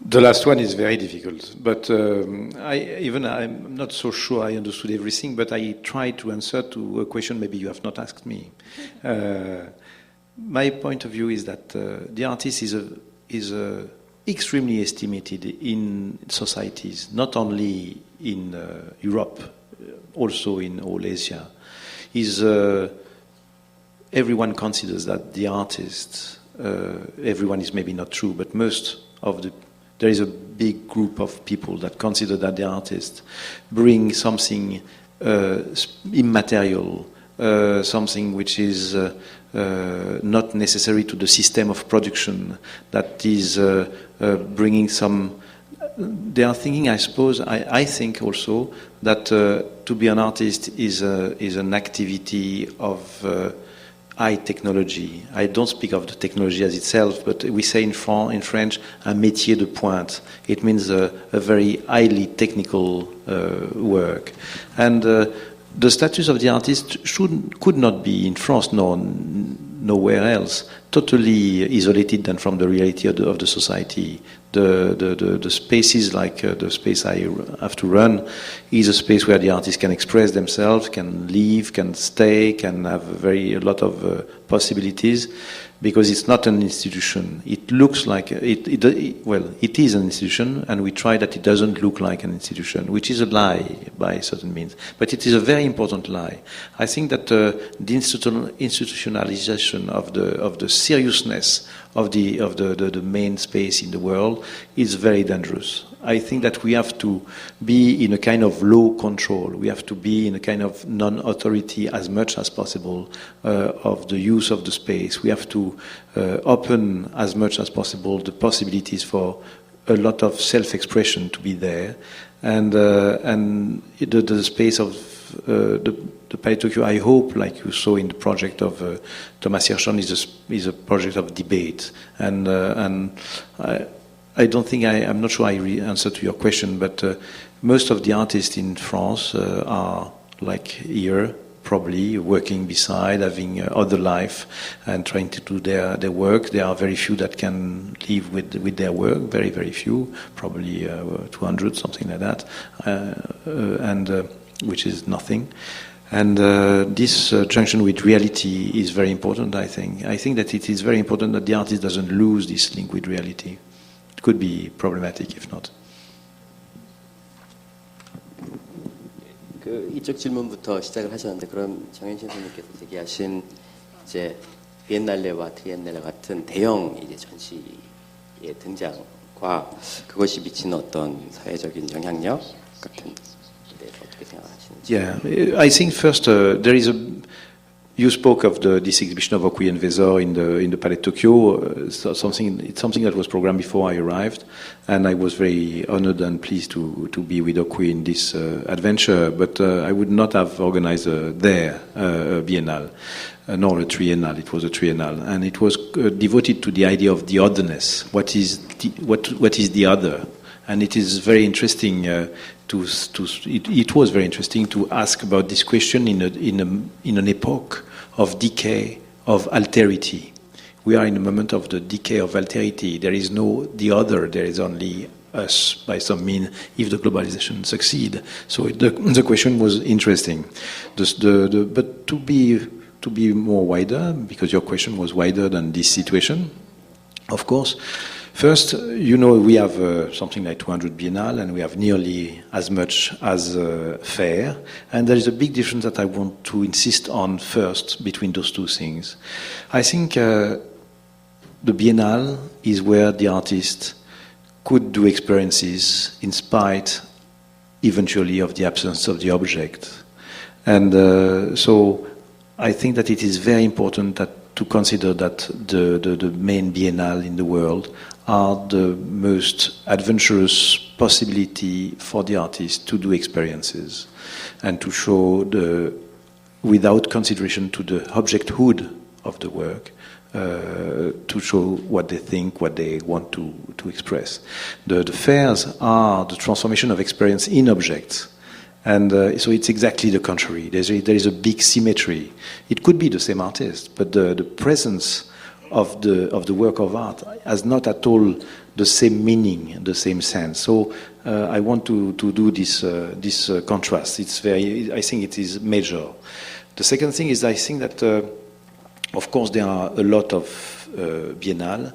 The last one is very difficult, but I'm not so sure I understood everything, but I tried to answer to a question maybe you have not asked me. My point of view is that the artist is extremely estimated in societies, not only in Europe, also in all Asia. Everyone considers that the artist, everyone is maybe not true, but there is a big group of people that consider that the artist bring something immaterial, something which is not necessary to the system of production, that is bringing some. They are thinking, I suppose, I think also that to be an artist is an activity of high technology. I don't speak of the technology as itself, but we say in French, un métier de pointe. It means a very highly technical work. And the status of the artist could not be in France nor nowhere else totally isolated than from the reality of the society. The spaces like the space I have to run is a space where the artists can express themselves, can live, can stay, can have a lot of possibilities, because it's not an institution. It looks like it is an institution, and we try that it doesn't look like an institution, which is a lie by certain means. But it is a very important lie. I think that the institutionalization of the seriousness of the main space in the world is very dangerous. I think that we have to be in a kind of low control. We have to be in a kind of non-authority as much as possible of the use of the space. We have to open as much as possible the possibilities for a lot of self-expression to be there, and the space of the Palais Tokyo, I hope, like you saw in the project of Thomas Hirschhorn, is a project of debate, and I don't think I'm not sure I answered to your question, but most of the artists in France are like here, probably working beside, having other life, and trying to do their work. There are very few that can live with their work, very, very few, probably 200, something like that, and which is nothing. And this junction with reality is very important, I think. I think that it is very important that the artist doesn't lose this link with reality. It could be problematic if not. 이쪽 질문부터 시작을 하셨는데, 그럼 정현신 선생님께서 제기하신 이제 비엔날레와 트리엔날레 같은 대형 이제 전시의 등장과 그것이 미치는 어떤 사회적인 영향력 같은 데 대해서 어떻게 생각하시는지? Yeah, I think first there is you spoke of this exhibition of Okoye and Vezor in the Palais Tokyo. It's something that was programmed before I arrived, and I was very honored and pleased to be with Okoye in this adventure. But I would not have organized there a biennale, nor a triennale. It was a triennale, and it was devoted to the idea of the otherness. What is the other? And it is very interesting it was very interesting to ask about this question in an epoch of decay, of alterity. We are in a moment of the decay of alterity. There is no the other. There is only us, by some means, if the globalization succeed. So the question was interesting. But to be more wider, because your question was wider than this situation, of course. First, you know, we have something like 200 biennale, and we have nearly as much as fair. And there is a big difference that I want to insist on first between those two things. I think the biennale is where the artist could do experiences in spite, eventually, of the absence of the object. And so I think that it is very important to consider that the main biennale in the world are the most adventurous possibility for the artist to do experiences and to show without consideration to the objecthood of the work, to show what they think, what they want to express. The fairs are the transformation of experience in objects. And so it's exactly the contrary. There is a big symmetry. It could be the same artist, but the presence of the work of art has not at all the same meaning, the same sense. So I want to do this contrast. I think it is major. The second thing is I think that of course there are a lot of biennale.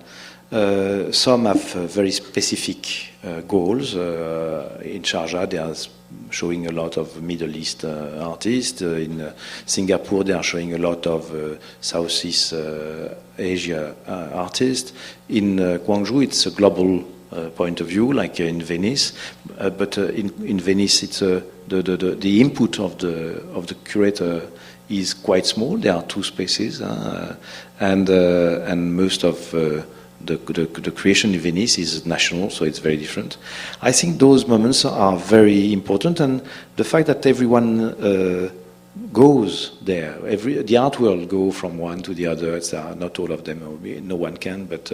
Some have very specific goals. In Sharjah, they are showing a lot of Middle East artists. In Singapore, they are showing a lot of Southeast Asia artists. In Gwangju, it's a global point of view, like in Venice. But in Venice, it's the input of the curator is quite small. There are two spaces, and most of the creation in Venice is national, so it's very different. I think those moments are very important, and the fact that everyone goes there, the art world go from one to the other. Not all of them, no one can, but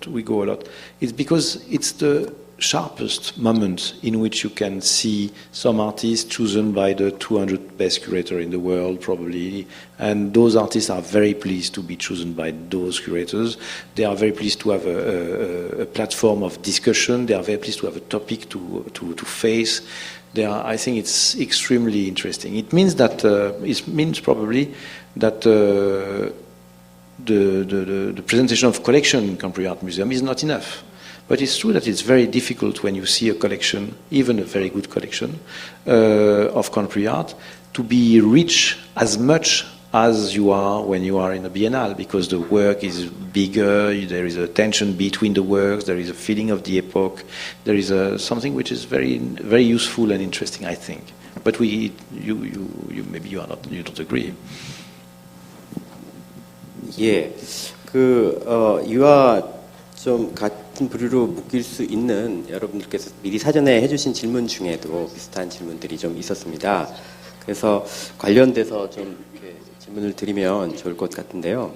we go a lot. It's because it's the sharpest moment in which you can see some artists chosen by the 200 best curators in the world, probably, and those artists are very pleased to be chosen by those curators. They are very pleased to have a platform of discussion. They are very pleased to have a topic to face. I think it's extremely interesting. It means that probably that the presentation of collection in Contemporary Art Museum is not enough. But it's true that it's very difficult when you see a collection, even a very good collection of contemporary art, to be rich as much as you are when you are in a biennale, because the work is bigger, there is a tension between the works, there is a feeling of the epoch, there is something which is very, very useful and interesting, I think. But maybe you don't agree. 예, 이와 좀 같은 부류로 묶일 수 있는 여러분들께서 미리 사전에 해주신 질문 중에도 비슷한 질문들이 좀 있었습니다. 그래서 관련돼서 좀 이렇게 질문을 드리면 좋을 것 같은데요.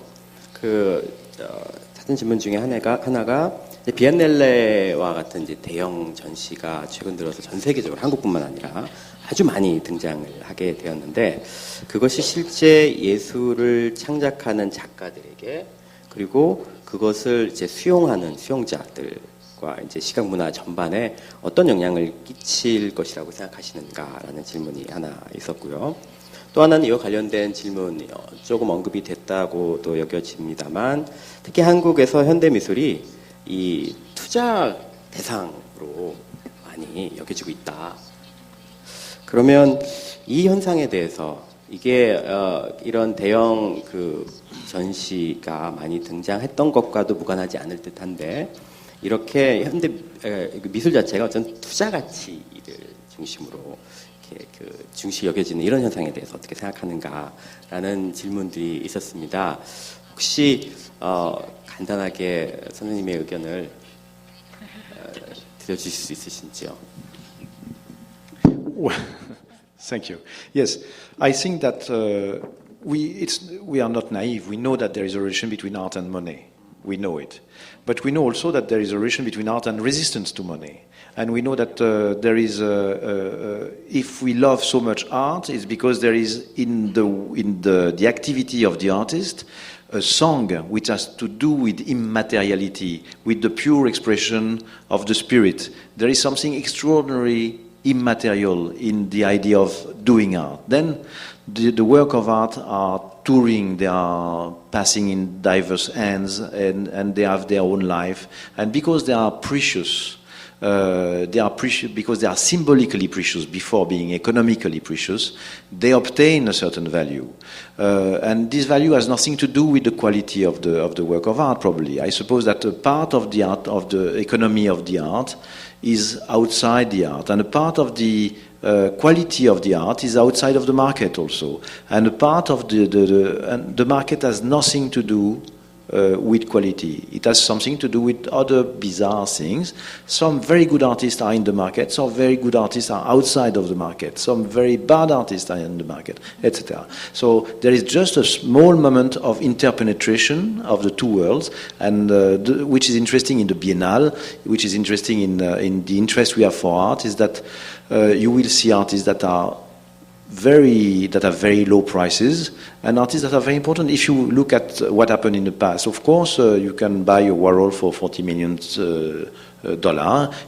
사전 질문 중에 하나가 이제 비엔날레와 같은 이제 대형 전시가 최근 들어서 전 세계적으로 한국뿐만 아니라 아주 많이 등장을 하게 되었는데, 그것이 실제 예술을 창작하는 작가들에게, 그리고 그것을 이제 수용하는 수용자들과 이제 시각 문화 전반에 어떤 영향을 끼칠 것이라고 생각하시는가라는 질문이 하나 있었고요. 또 하나는 이와 관련된 질문이요. 조금 언급이 됐다고도 여겨집니다만, 특히 한국에서 현대미술이 이 투자 대상으로 많이 여겨지고 있다. 그러면 이 현상에 대해서 이게 이런 대형 전시가 많이 등장했던 것과도 무관하지 않을 듯한데, 이렇게 현대 미술 자체가 어떤 투자 가치를 중심으로 이렇게 중시 여겨지는 이런 현상에 대해서 어떻게 생각하는가라는 질문들이 있었습니다. 혹시 간단하게 선생님의 의견을 들려주실 수 있으신지요? Well, thank you. Yes, I think that we are not naive. We know that there is a relation between art and money. We know it. But we know also that there is a relation between art and resistance to money. And we know that there is, if we love so much art, it's because there is in the activity of the artist a song which has to do with immateriality, with the pure expression of the spirit. There is something extraordinary immaterial in the idea of doing art. Then the work of art are touring, they are passing in diverse hands, and they have their own life. And because they are precious, because they are symbolically precious before being economically precious, they obtain a certain value. And this value has nothing to do with the quality of the work of art, probably. I suppose that a part of the art, of the economy of the art, is outside the art, and a part of the quality of the art is outside of the market also, and a part of the market has nothing to do with quality. It has something to do with other bizarre things. Some very good artists are in the market, some very good artists are outside of the market, some very bad artists are in the market, etc. So there is just a small moment of interpenetration of the two worlds, and which is interesting in the Biennale, which is interesting in the interest we have for art, is that you will see artists that have very low prices, and artists that are very important. If you look at what happened in the past, of course, you can buy a Warhol for $40 million.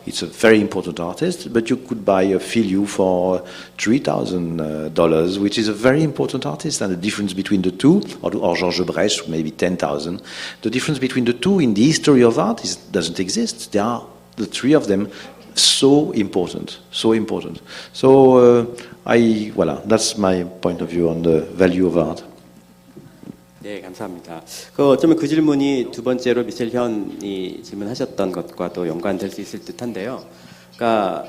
It's a very important artist, but you could buy a Filiu for $3,000, which is a very important artist. And the difference between the two, or Georges Brecht, maybe 10,000. The difference between the two in the history of art doesn't exist. They are, the three of them, so important. So, that's my point of view on the value of art. 네, 감사합니다. 어쩌면 그 질문이 두 번째로 미셸 현이 질문하셨던 것과도 연관될 수 있을 듯한데요. 그러니까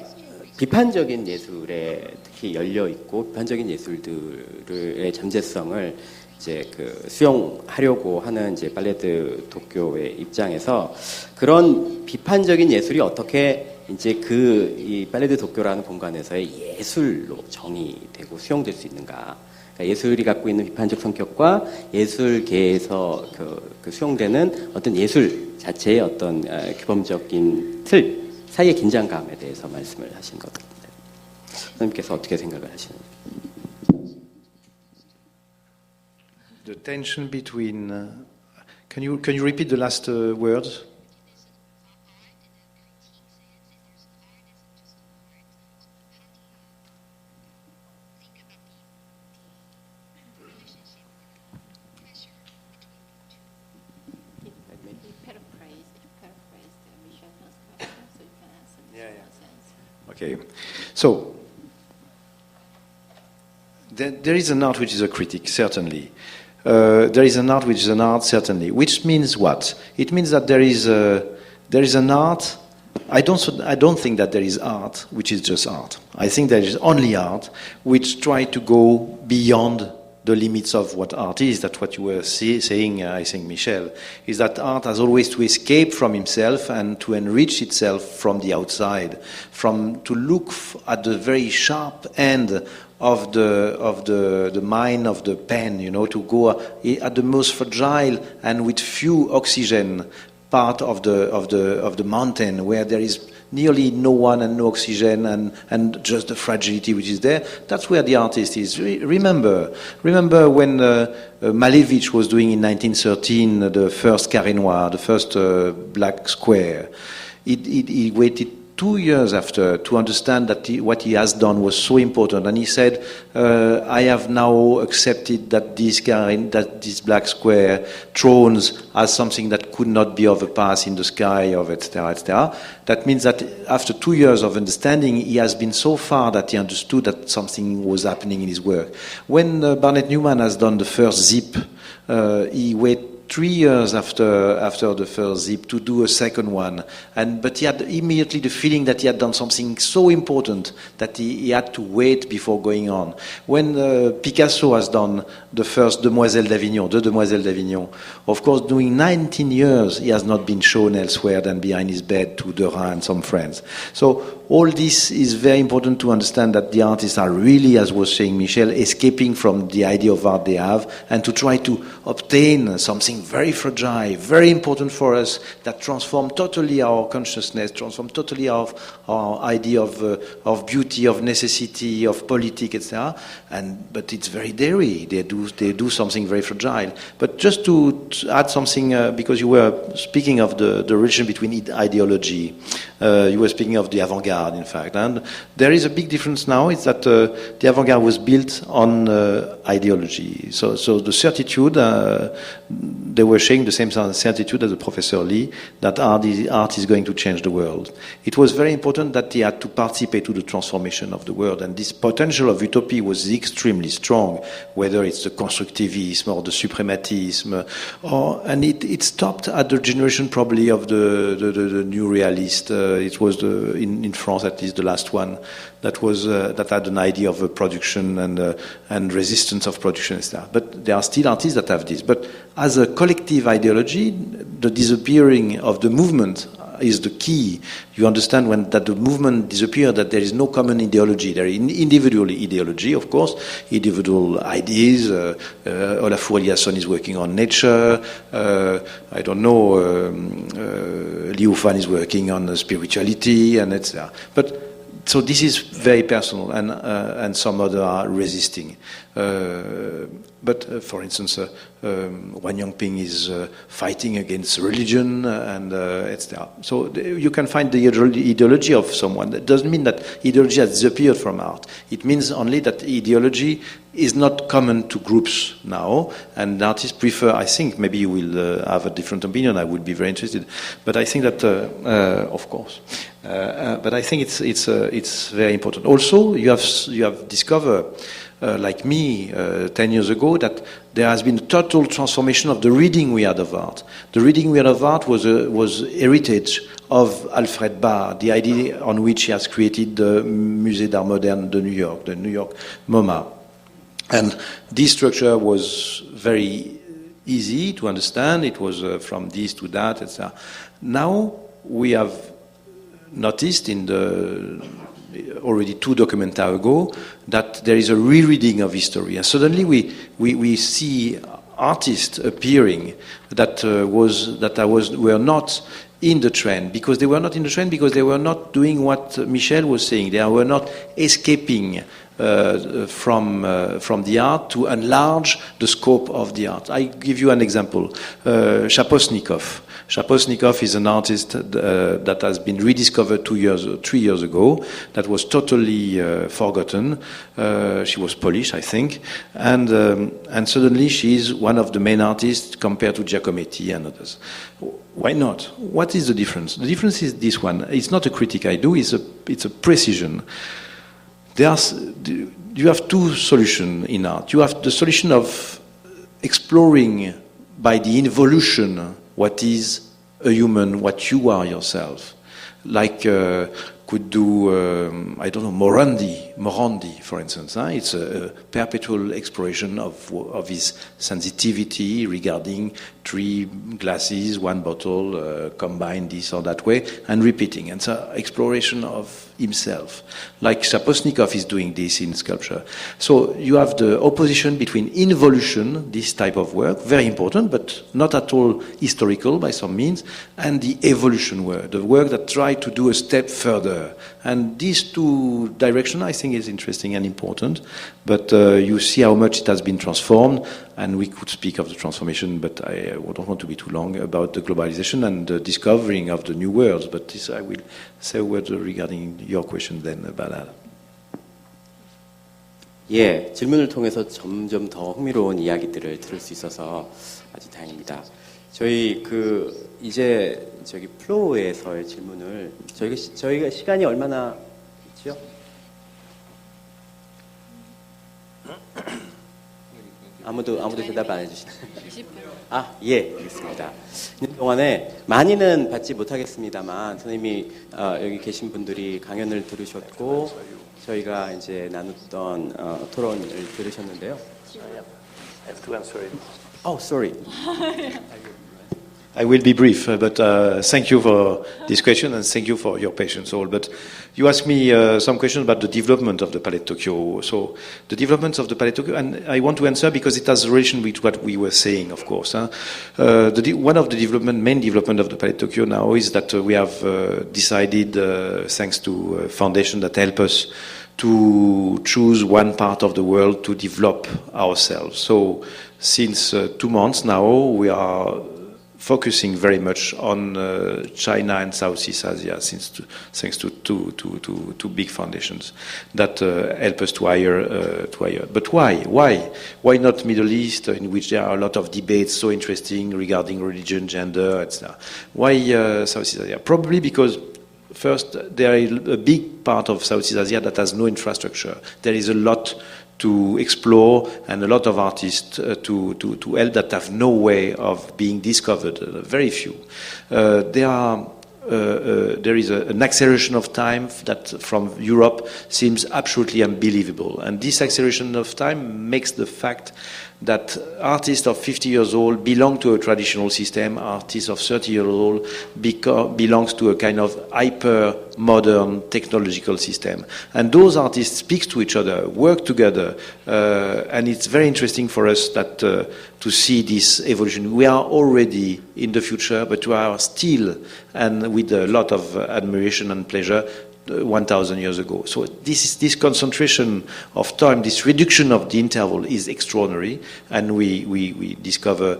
비판적인 예술에 특히 열려 있고 비판적인 예술들의 잠재성을 이제 수용하려고 하는 이제 팔레드 도쿄의 입장에서 그런 비판적인 예술이 어떻게 이제 이 팔레드 도쿄라는 공간에서의 예술로 정의되고 수용될 수 있는가? 그러니까 예술이 갖고 있는 비판적 성격과 예술계에서 수용되는 어떤 예술 자체의 어떤 규범적인 틀 사이의 긴장감에 대해서 말씀을 하신 것 같은데, 선생님께서 어떻게 생각을 하시는지? The tension between. Can you repeat the last words? Okay, so there is an art which is a critic, certainly. There is an art which is an art, certainly. Which means what? It means that there is an art. I don't think that there is art which is just art. I think there is only art which try to go beyond the limits of what art is. That's what you were saying, I think, Michel, is that art has always to escape from himself and to enrich itself from the outside, to look at the very sharp end of the mine of the pen, to go at the most fragile and with few oxygen part of the mountain where there is nearly no one and no oxygen and just the fragility which is there. That's where the artist is. Remember when Malevich was doing in 1913 the first Carré Noir, the first black square. He waited 2 years after to understand that what he has done was so important, and he said, "I have now accepted that this black square thrones as something that could not be overpassed in the sky, of etc., etc." That means that after 2 years of understanding, he has been so far that he understood that something was happening in his work. When Barnett Newman has done the first Zip, he waited 3 years after the first Zip to do a second one, but he had immediately the feeling that he had done something so important that he had to wait before going on. When Picasso has done the first Demoiselles d'Avignon, of course, doing 19 years, he has not been shown elsewhere than behind his bed to Derain and some friends. So all this is very important to understand that the artists are really, as was saying Michel, escaping from the idea of art they have and to try to obtain something very fragile, very important for us, that transform totally our consciousness, transform totally our idea of beauty, of necessity, of politics, etc. But it's very daring. They do something very fragile. But just to add something, because you were speaking of the relation between ideology, you were speaking of the avant-garde, in fact, and there is a big difference now. It's that the avant-garde was built on ideology. So the certitude. They were sharing the same certitude as the Professor Lee, that art is going to change the world. It was very important that they had to participate to the transformation of the world, and this potential of utopia was extremely strong, whether it's the constructivism or the suprematism, and it stopped at the generation probably of the new realist. It was in France, at least the last one, that had an idea of production and resistance of production, etc. But there are still artists that have this. But as a collective ideology, the disappearing of the movement is the key. You understand that the movement disappears, that there is no common ideology. There is individual ideology, of course, individual ideas. Olafur Eliasson is working on nature. I don't know. Liu Fan is working on spirituality, and etc. So this is very personal, and some other are resisting. But for instance, Wan Yongping is fighting against religion, and etc. So you can find the ideology of someone. That doesn't mean that ideology has disappeared from art. It means only that ideology is not common to groups now, and artists prefer. I think maybe you will have a different opinion. I would be very interested, but I think that, of course. But I think it's very important. Also, you have discovered, like me, 10 years ago, that there has been a total transformation of the reading we had of art. The reading we had of art was heritage of Alfred Barr, the idea on which he has created the Musée d'Art Moderne de New York, the New York MoMA. And this structure was very easy to understand. It was from this to that, etc. Now we have noticed already 2 documentaries ago that there is a rereading of history, and suddenly we see artists appearing that were not in the trend, because they were not in the trend because they were not doing what Michel was saying. They were not escaping from the art to enlarge the scope of the art. I give you an example. Shaposnikov. Shaposnikov is an artist that has been rediscovered 3 years ago, that was totally forgotten. She was Polish, I think, and suddenly she is one of the main artists compared to Giacometti and others. Why not? What is the difference? The difference is this one. It's not a critique I do, it's a precision. you have two solutions in art. You have the solution of exploring by the involution what is a human, what you are yourself. Like could do, I don't know, Morandi, for instance. It's a perpetual exploration of his sensitivity regarding 3 glasses, 1 bottle, combined this or that way, and repeating. And so exploration of himself. Like Shaposnikov is doing this in sculpture. So you have the opposition between involution, this type of work, very important, but not at all historical by some means, and the evolution work, the work that tries to do a step further. And these two directions, I think, is interesting and important. But you see how much it has been transformed, and we could speak of the transformation, but I don't want to be too long about the globalization and the discovering of the new worlds. But this I will say a word regarding your question then about that. 예, 질문을 통해서 점점 더 흥미로운 이야기들을 들을 수 있어서 아주 다행입니다. 저희 이제 저기 플로우에서의 질문을 저희가 시간이 얼마나 있죠? 아무도 대답 안 해주시나요? 20분. 예, 알겠습니다. 이 동안에 많이는 받지 못하겠습니다만 선생님이 여기 계신 분들이 강연을 들으셨고 저희가 이제 나눴던 토론을 들으셨는데요. I have to answer it. Oh, sorry. I will be brief, but thank you for this question and thank you for your patience all. But you asked me some questions about the development of the Palais de Tokyo. So the development of the Palais de Tokyo, and I want to answer because it has a relation with what we were saying, of course. One of the main development of the Palais de Tokyo now is that we have decided, thanks to a foundation that help us to choose one part of the world to develop ourselves. So since 2 months now, we are focusing very much on China and Southeast Asia, thanks to two big foundations that help us to hire. But why? Why not Middle East, in which there are a lot of debates so interesting regarding religion, gender, etc. Why Southeast Asia? Probably because first, there is a big part of Southeast Asia that has no infrastructure. There is a lot to explore and a lot of artists to help that have no way of being discovered, very few. There is an acceleration of time that from Europe seems absolutely unbelievable. And this acceleration of time makes the fact that artists of 50 years old belong to a traditional system, artists of 30 years old belongs to a kind of hyper-modern technological system. And those artists speak to each other, work together, and it's very interesting for us that to see this evolution. We are already in the future, but we are still, and with a lot of admiration and pleasure, 1,000 years ago. So this concentration of time, this reduction of the interval is extraordinary, and we discover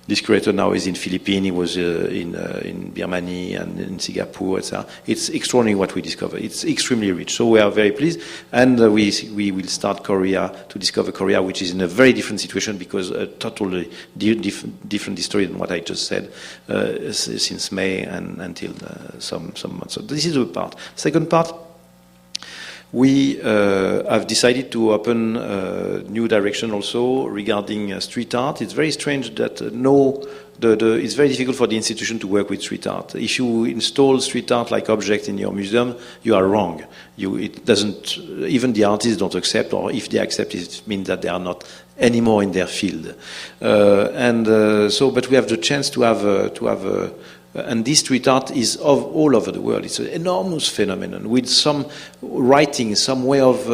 this curator now is in Philippines. He was in Birmania and in Singapore, etc. It's extraordinary what we discover. It's extremely rich. So we are very pleased, and we will start Korea to discover Korea, which is in a very different situation because a totally different history than what I just said since May and until some months. So this is the part. Second part. We have decided to open a new direction also regarding street art. It's very strange that it's very difficult for the institution to work with street art. If you install street art like object in your museum, you are wrong. It doesn't. Even the artists don't accept, or if they accept, it means that they are not anymore in their field. But we have the chance to have. And this street art is all over the world. It's an enormous phenomenon with some writing, some way of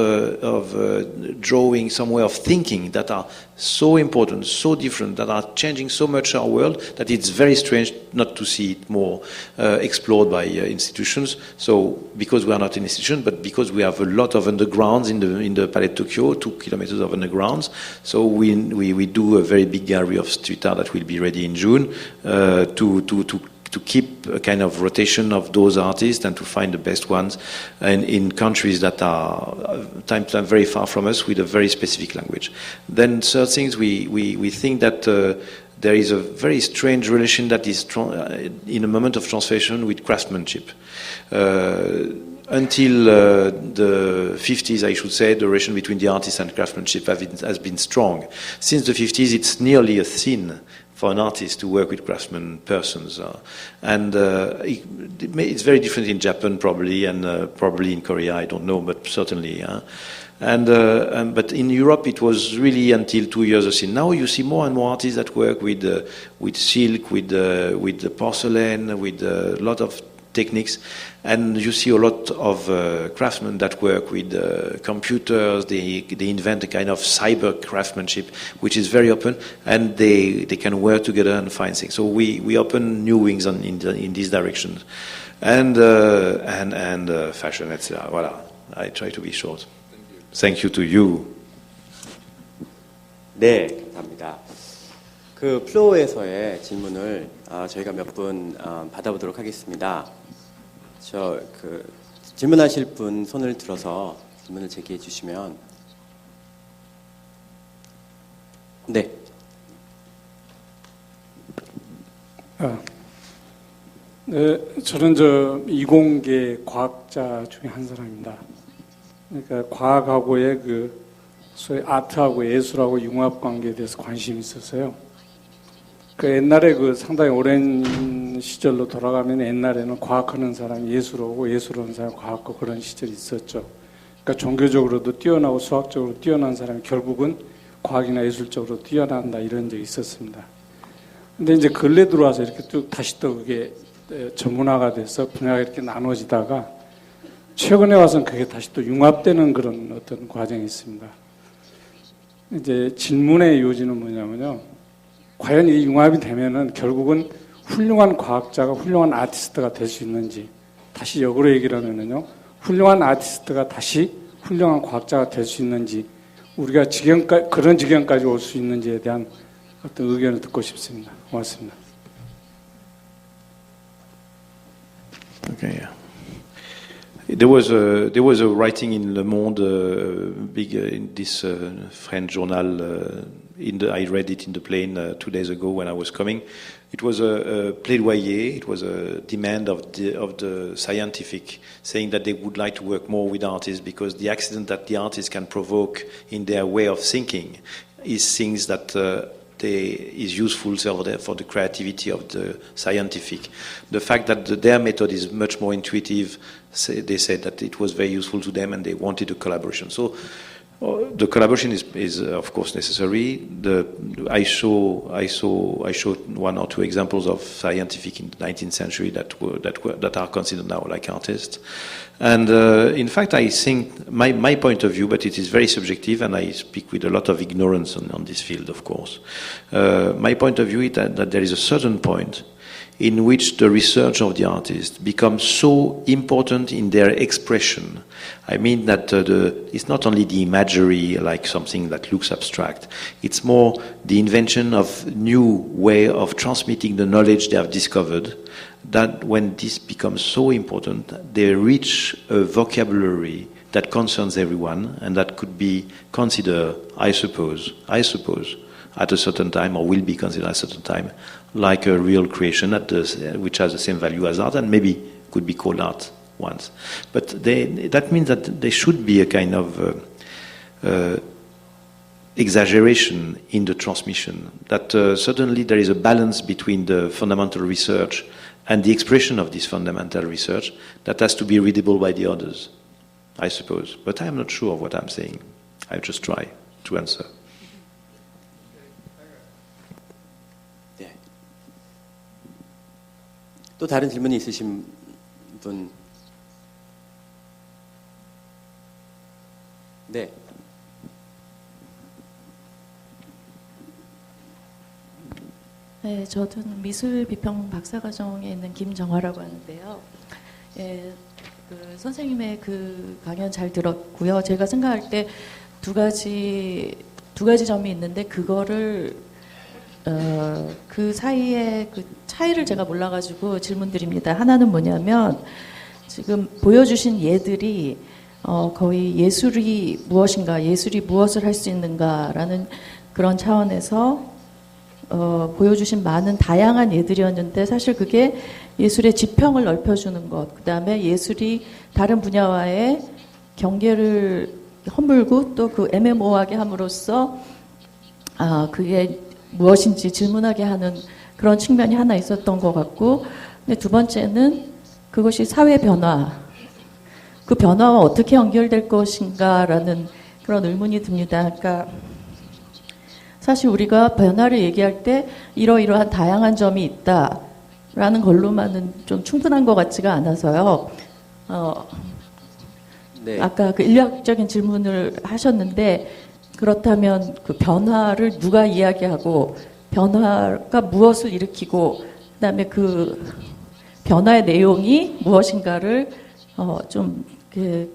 drawing, some way of thinking that are so important, so different, that are changing so much our world that it's very strange not to see it more explored by institutions. So because we are not an institution, but because we have a lot of undergrounds in the Palais de Tokyo, 2 kilometers of undergrounds. So we do a very big gallery of street art that will be ready in June to keep a kind of rotation of those artists and to find the best ones in countries that are times very far from us with a very specific language. Then third things, we think that there is a very strange relation that is in a moment of transformation with craftsmanship. until the 50s, I should say, the relation between the artist and craftsmanship has been strong. Since the 50s, it's nearly a sin for an artist to work with craftsman persons. It's very different in Japan, probably, and probably in Korea, I don't know, but certainly. But in Europe, it was really until 2 years a sin. Now you see more and more artists that work with silk, with the porcelain, with a lot of techniques, and you see a lot of craftsmen that work with computers. They invent a kind of cyber craftsmanship, which is very open, and they can work together and find things. So we open new wings in this direction, and fashion, etc. Voilà. I try to be short. Thank you to you. 네, 감사합니다. 그 플로어에서의 질문을 저희가 몇 분 받아보도록 하겠습니다. 질문하실 분 손을 들어서 질문을 제기해 주시면. 네. 네, 저는 이공계 과학자 중에 한 사람입니다. 그러니까 과학하고의 소위 아트하고 예술하고 융합 관계에 대해서 관심이 있어서요. 옛날에 상당히 오랜 시절로 돌아가면 옛날에는 과학하는 사람이 예술하고 예술하는 사람이 과학하고 그런 시절이 있었죠. 그러니까 종교적으로도 뛰어나고 수학적으로 뛰어난 사람이 결국은 과학이나 예술적으로 뛰어난다 이런 적이 있었습니다. 근데 이제 근래 들어와서 이렇게 쭉 다시 또 그게 전문화가 돼서 분야가 이렇게 나눠지다가 최근에 와서는 그게 다시 또 융합되는 그런 어떤 과정이 있습니다. 이제 질문의 요지는 뭐냐면요. 과연 이 융합이 되면은 결국은 훌륭한 과학자가 훌륭한 아티스트가 될 수 있는지, 다시 역으로 얘기를 하면은요, 훌륭한 아티스트가 다시 훌륭한 과학자가 될 수 있는지, 우리가 그런 지경까지 올 수 있는지에 대한 어떤 의견을 듣고 싶습니다. 고맙습니다. Okay. Yeah. There was a writing in Le Monde, in this French journal. I read it in the plane 2 days ago when I was coming. It was a plaidoyer. It was a demand of the scientific, saying that they would like to work more with artists because the accident that the artists can provoke in their way of thinking is things that is useful for the creativity of the scientific. The fact that their method is much more intuitive, they said that it was very useful to them and they wanted a collaboration. So the collaboration is of course necessary. I showed 1 or 2 examples of scientific in the 19th century that are considered now like artists. And in fact, I think my point of view, but it is very subjective, and I speak with a lot of ignorance on this field, of course. My point of view is that there is a certain point in which the research of the artist becomes so important in their expression. I mean that it's not only the imagery, like something that looks abstract. It's more the invention of new way of transmitting the knowledge they have discovered, that when this becomes so important, they reach a vocabulary that concerns everyone and that could be considered, I suppose, at a certain time, or will be considered at a certain time, like a real creation which has the same value as art and maybe could be called art once. But that means that there should be a kind of exaggeration in the transmission, that certainly there is a balance between the fundamental research and the expression of this fundamental research that has to be readable by the others, I suppose. But I am not sure of what I'm saying. I just try to answer. 네. 또 다른 질문이 있으신 분? 네. 네, 저는 미술 비평 박사과정에 있는 김정화라고 하는데요. 예, 선생님의 강연 잘 들었고요. 제가 생각할 때 두 가지 점이 있는데 그거를 그 사이에 차이를 제가 몰라가지고 질문드립니다. 하나는 뭐냐면 지금 보여주신 예들이 거의 예술이 무엇인가, 예술이 무엇을 할 수 있는가라는 그런 차원에서 보여주신 많은 다양한 예들이었는데 사실 그게 예술의 지평을 넓혀주는 것, 그 다음에 예술이 다른 분야와의 경계를 허물고 또 그 애매모호하게 함으로써 그게 무엇인지 질문하게 하는 그런 측면이 하나 있었던 것 같고, 근데 두 번째는 그것이 사회 변화, 그 변화와 어떻게 연결될 것인가라는 그런 의문이 듭니다. 그러니까 사실 우리가 변화를 얘기할 때 이러이러한 다양한 점이 있다라는 걸로만은 좀 충분한 것 같지가 않아서요. 네. 아까 그 인류학적인 질문을 하셨는데 그렇다면 그 변화를 누가 이야기하고 변화가 무엇을 일으키고 그다음에 그 변화의 내용이 무엇인가를 좀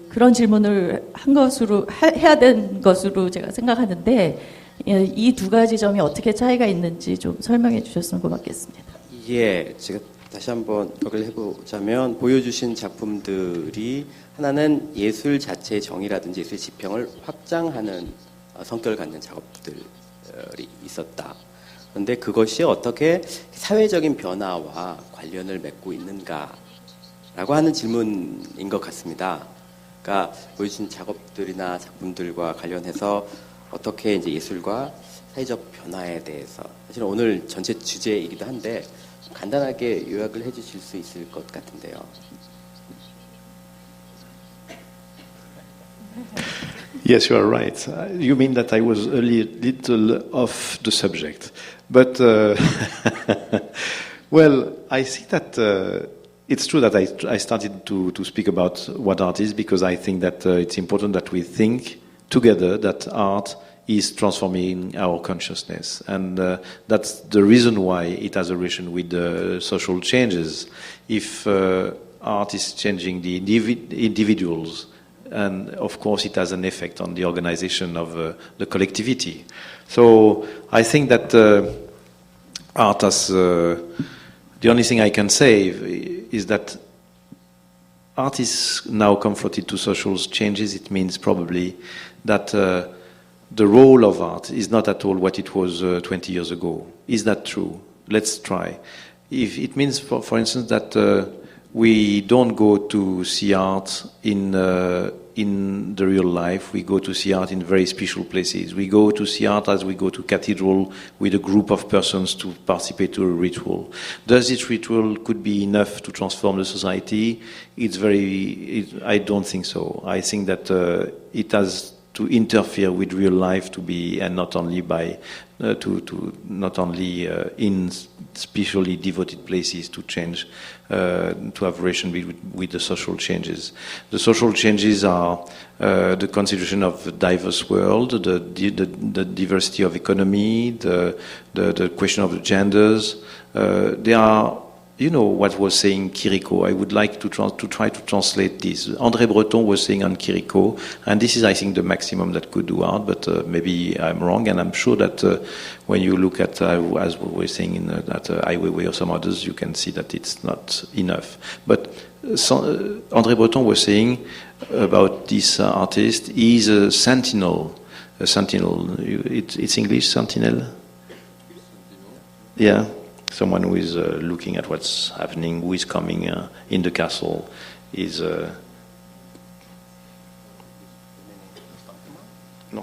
그런 질문을 한 것으로 해야 되는 것으로 제가 생각하는데 이 두 가지 점이 어떻게 차이가 있는지 좀 설명해 주셨으면 고맙겠습니다. 예, 제가 다시 한번 요약을 해보자면 보여주신 작품들이 하나는 예술 자체의 정의라든지 예술 지평을 확장하는 성격을 갖는 작업들이 있었다. 그런데 그것이 어떻게 사회적인 변화와 관련을 맺고 있는가라고 하는 질문인 것 같습니다. 그러니까 보여주신 작업들이나 작품들과 관련해서 어떻게 이제 예술과 사회적 변화에 대해서 사실은 오늘 전체 주제이기도 한데 간단하게 요약을 해주실 수 있을 것 같은데요. Yes, you are right. You mean that I was a little off the subject. But, well, I think that it's true that I started to speak about what art is because I think that it's important that we think together that art is transforming our consciousness. And that's the reason why it has a relation with the social changes. If art is changing the individuals, and of course it has an effect on the organization of the collectivity. So I think that art has, the only thing I can say is that art is now confronted to social changes. It means probably that the role of art is not at all what it was 20 years ago. Is that true? Let's try. If it means, for instance, that we don't go to see art in the real life. We go to see art in very special places. We go to see art as we go to cathedral with a group of persons to participate to a ritual. Does this ritual could be enough to transform the society? I don't think so. I think that it has to interfere with real life to be, and not only by not only in specially devoted places to change, to have relation with the social changes. The social changes are the consideration of a diverse world, the diversity of economy, the question of the genders. They are, you know what was saying Kiriko. I would like to try to translate this. André Breton was saying on Kiriko, and this is, I think, the maximum that could do art, but maybe I'm wrong, and I'm sure that when you look at, as we were saying in at Ai Weiwei or some others, you can see that it's not enough. But André Breton was saying about this artist, he's a sentinel. A sentinel, it's English, sentinel? Yeah. Someone who is looking at what's happening, who is coming in the castle, is no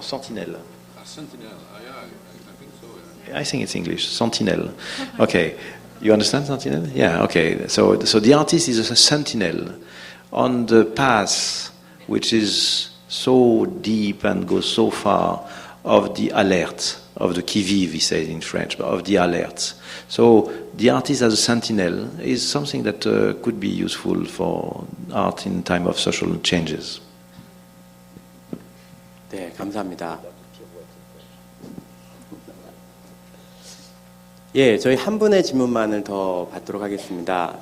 sentinel. Sentinel, I think so. Yeah. I think it's English. Sentinel. Okay, you understand sentinel? Yeah. Okay. So the artist is a sentinel on the path, which is so deep and goes so far of the alert, of the qui vive, he says in French, but of the alert. So the artist as a sentinel is something that could be useful for art in time of social changes. 네, 감사합니다. 예, 저희 한 분의 질문만을 더 받도록 하겠습니다.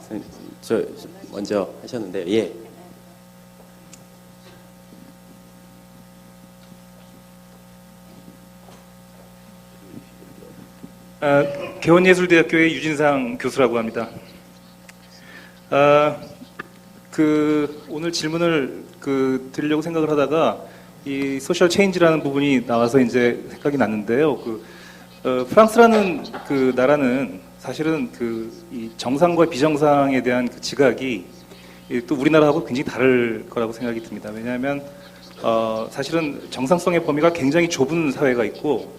저 먼저 하셨는데요. 예. 개원예술대학교의 유진상 교수라고 합니다. 오늘 질문을 드리려고 생각을 하다가 이 소셜 체인지라는 부분이 나와서 이제 생각이 났는데요. 프랑스라는 그 나라는 사실은 이 정상과 비정상에 대한 그 지각이 또 우리나라하고 굉장히 다를 거라고 생각이 듭니다. 왜냐하면 사실은 정상성의 범위가 굉장히 좁은 사회가 있고,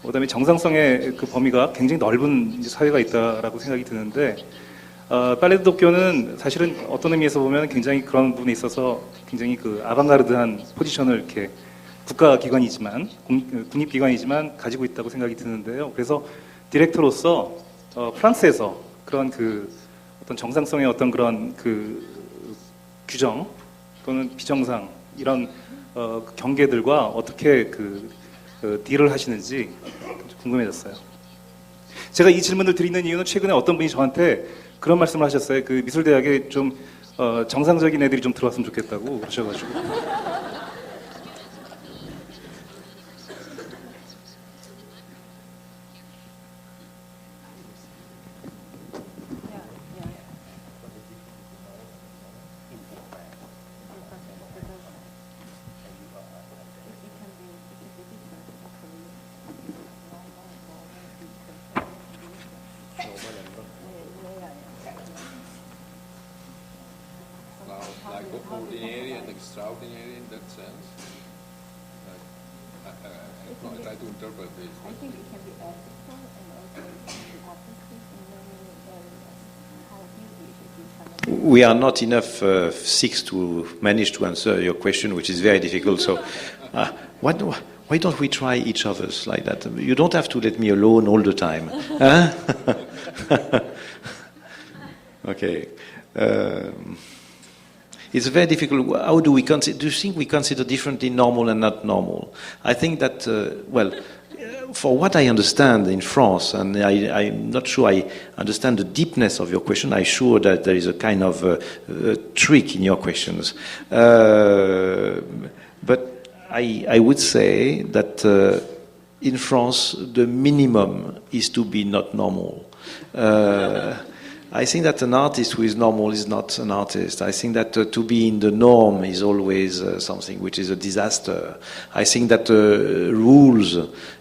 그다음에 정상성의 그 범위가 굉장히 넓은 사회가 있다라고 생각이 드는데, 팔레 도쿄는 사실은 어떤 의미에서 보면 굉장히 그런 부분에 있어서 굉장히 그 아방가르드한 포지션을 이렇게 국가기관이지만 국립기관이지만 가지고 있다고 생각이 드는데요. 그래서 디렉터로서 프랑스에서 그런 그 어떤 정상성의 어떤 그런 그 규정 또는 비정상 이런 경계들과 어떻게 딜을 하시는지 궁금해졌어요. 제가 이 질문을 드리는 이유는 최근에 어떤 분이 저한테 그런 말씀을 하셨어요. 그 미술대학에 좀 정상적인 애들이 좀 들어왔으면 좋겠다고 그러셔가지고. Like ordinary and extraordinary in that sense. I try to interpret this. I think it can be ethical and also it can be artistic in many areas. How beauty should be We are not enough six to manage to answer your question, which is very difficult. So, why don't we try each other's like that? You don't have to let me alone all the time. Huh? Okay. It's very difficult. How do we consider? Do you think we consider differently normal and not normal? I think that, for what I understand in France, and I'm not sure I understand the deepness of your question, I'm sure that there is a kind of trick in your questions. But I would say that in France, the minimum is to be not normal. I think that an artist who is normal is not an artist. I think that to be in the norm is always something which is a disaster. I think that rules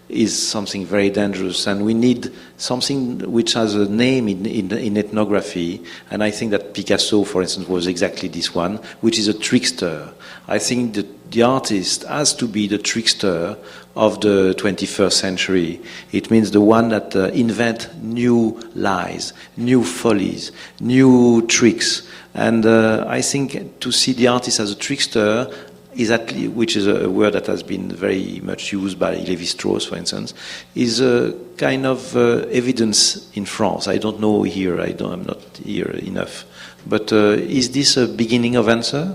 is something very dangerous, and we need something which has a name in ethnography. And I think that Picasso, for instance, was exactly this one, which is a trickster. I think that the artist has to be the trickster of the 21st century. It means the one that invent new lies, new follies, new tricks. And I think to see the artist as a trickster is which is a word that has been very much used by Lévi-Strauss, for instance, is a kind of evidence in France. I don't know here. I'm not here enough. But is this a beginning of answer?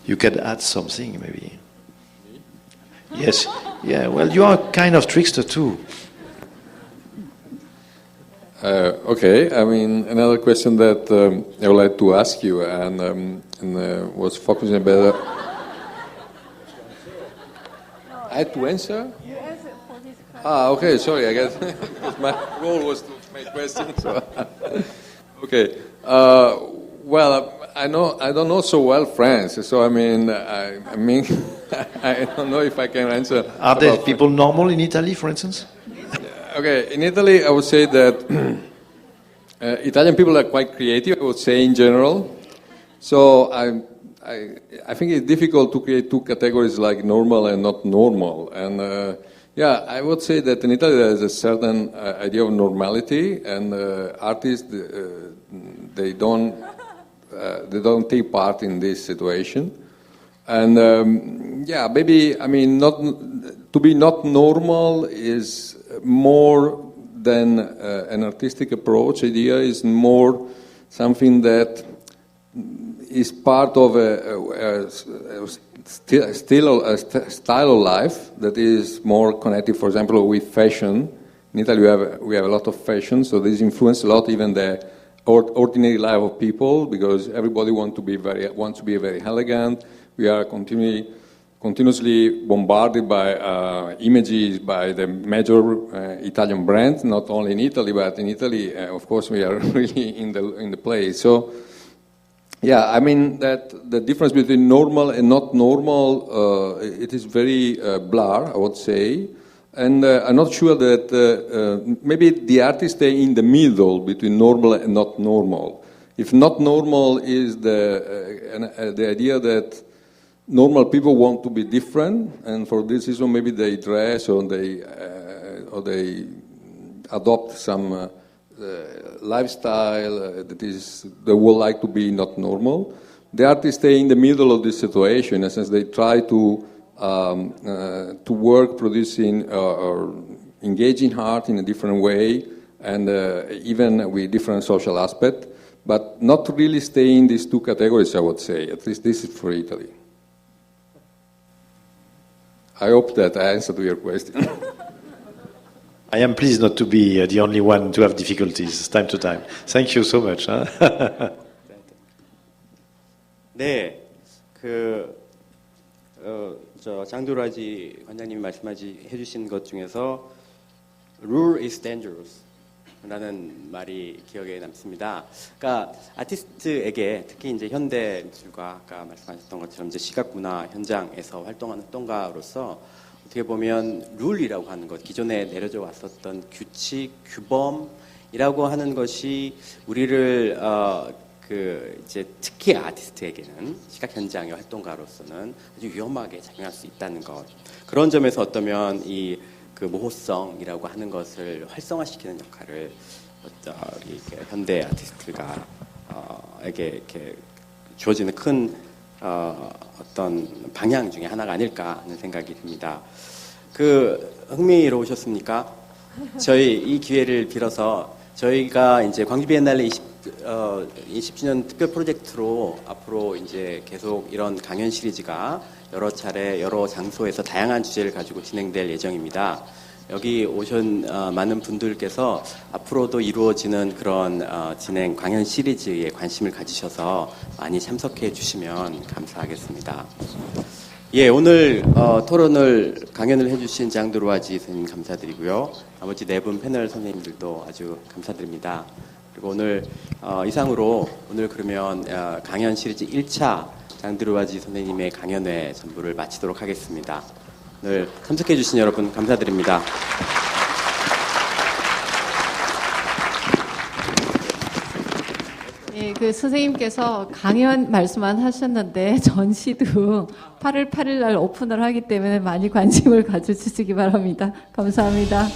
You can add something, maybe. Yes. Yeah. Well, you are a kind of trickster too. Okay. I mean, another question that I would like to ask you, and was focusing a bit. I had to answer. You answer for this question. Okay. Sorry. I guess my role was to make questions. So. Okay. Well, I don't know so well France, so I mean, I don't know if I can answer. Are there people normal in Italy, for instance? Okay, in Italy, I would say that Italian people are quite creative, I would say, in general. So I think it's difficult to create two categories like normal and not normal. And I would say that in Italy there is a certain idea of normality, and artists, they don't take part in this situation. And maybe, I mean, to be not normal is more than an artistic approach. Idea is more something that is part of a style of life that is more connected, for example, with fashion. In Italy, we have a lot of fashion, so this influences a lot even the ordinary life of people, because everybody wants to be very elegant. We are continuously bombarded by images by the major Italian brands, not only in Italy, but in Italy, of course, we are really in the place. So, yeah, I mean that the difference between normal and not normal, it is very blurred, I would say. And I'm not sure that maybe the artists stay in the middle between normal and not normal. If not normal is the idea that normal people want to be different, and for this reason maybe they dress or they adopt some lifestyle that is they would like to be not normal. The artists stay in the middle of this situation, in a sense they try to work producing or engaging art in a different way, and even with different social aspect, but not really stay in these two categories, I would say. At least this is for Italy. I hope that I answered your question. I am pleased not to be the only one to have difficulties time to time. Thank you so much. 네, 장도라지 관장님이 해주신 것 중에서 rule is dangerous 라는 말이 기억에 남습니다. 그러니까 아티스트에게 특히 이제 현대 미술가 아까 말씀하셨던 것처럼 이제 시각 문화 현장에서 활동하는 활동가로서 어떻게 보면 룰이라고 하는 것, 기존에 내려져 왔었던 규칙, 규범이라고 하는 것이 우리를 이제 특히 아티스트에게는 시각 현장의 활동가로서는 아주 위험하게 작용할 수 있다는 것. 그런 점에서 어떠면 그 모호성이라고 하는 것을 활성화시키는 역할을 우리 현대 아티스트가 에게 이렇게 주어지는 큰 어떤 방향 중에 하나가 아닐까 하는 생각이 듭니다. 흥미로우셨습니까? 저희 이 기회를 빌어서 저희가 이제 광주 비엔날레 20주년 특별 프로젝트로 앞으로 이제 계속 이런 강연 시리즈가 여러 차례 여러 장소에서 다양한 주제를 가지고 진행될 예정입니다. 여기 오신 많은 분들께서 앞으로도 이루어지는 그런 진행 강연 시리즈에 관심을 가지셔서 많이 참석해 주시면 감사하겠습니다. 예, 오늘 강연을 해주신 장도르와지 선생님 감사드리고요. 나머지 네 분 패널 선생님들도 아주 감사드립니다. 그리고 오늘 이상으로 오늘 그러면 강연 시리즈 1차 장도르와지 선생님의 강연회 전부를 마치도록 하겠습니다. 오늘 참석해 주신 여러분 감사드립니다. 예, 선생님께서 강연 말씀만 하셨는데 전시도 8월 8일 날 오픈을 하기 때문에 많이 관심을 가져주시기 바랍니다. 감사합니다.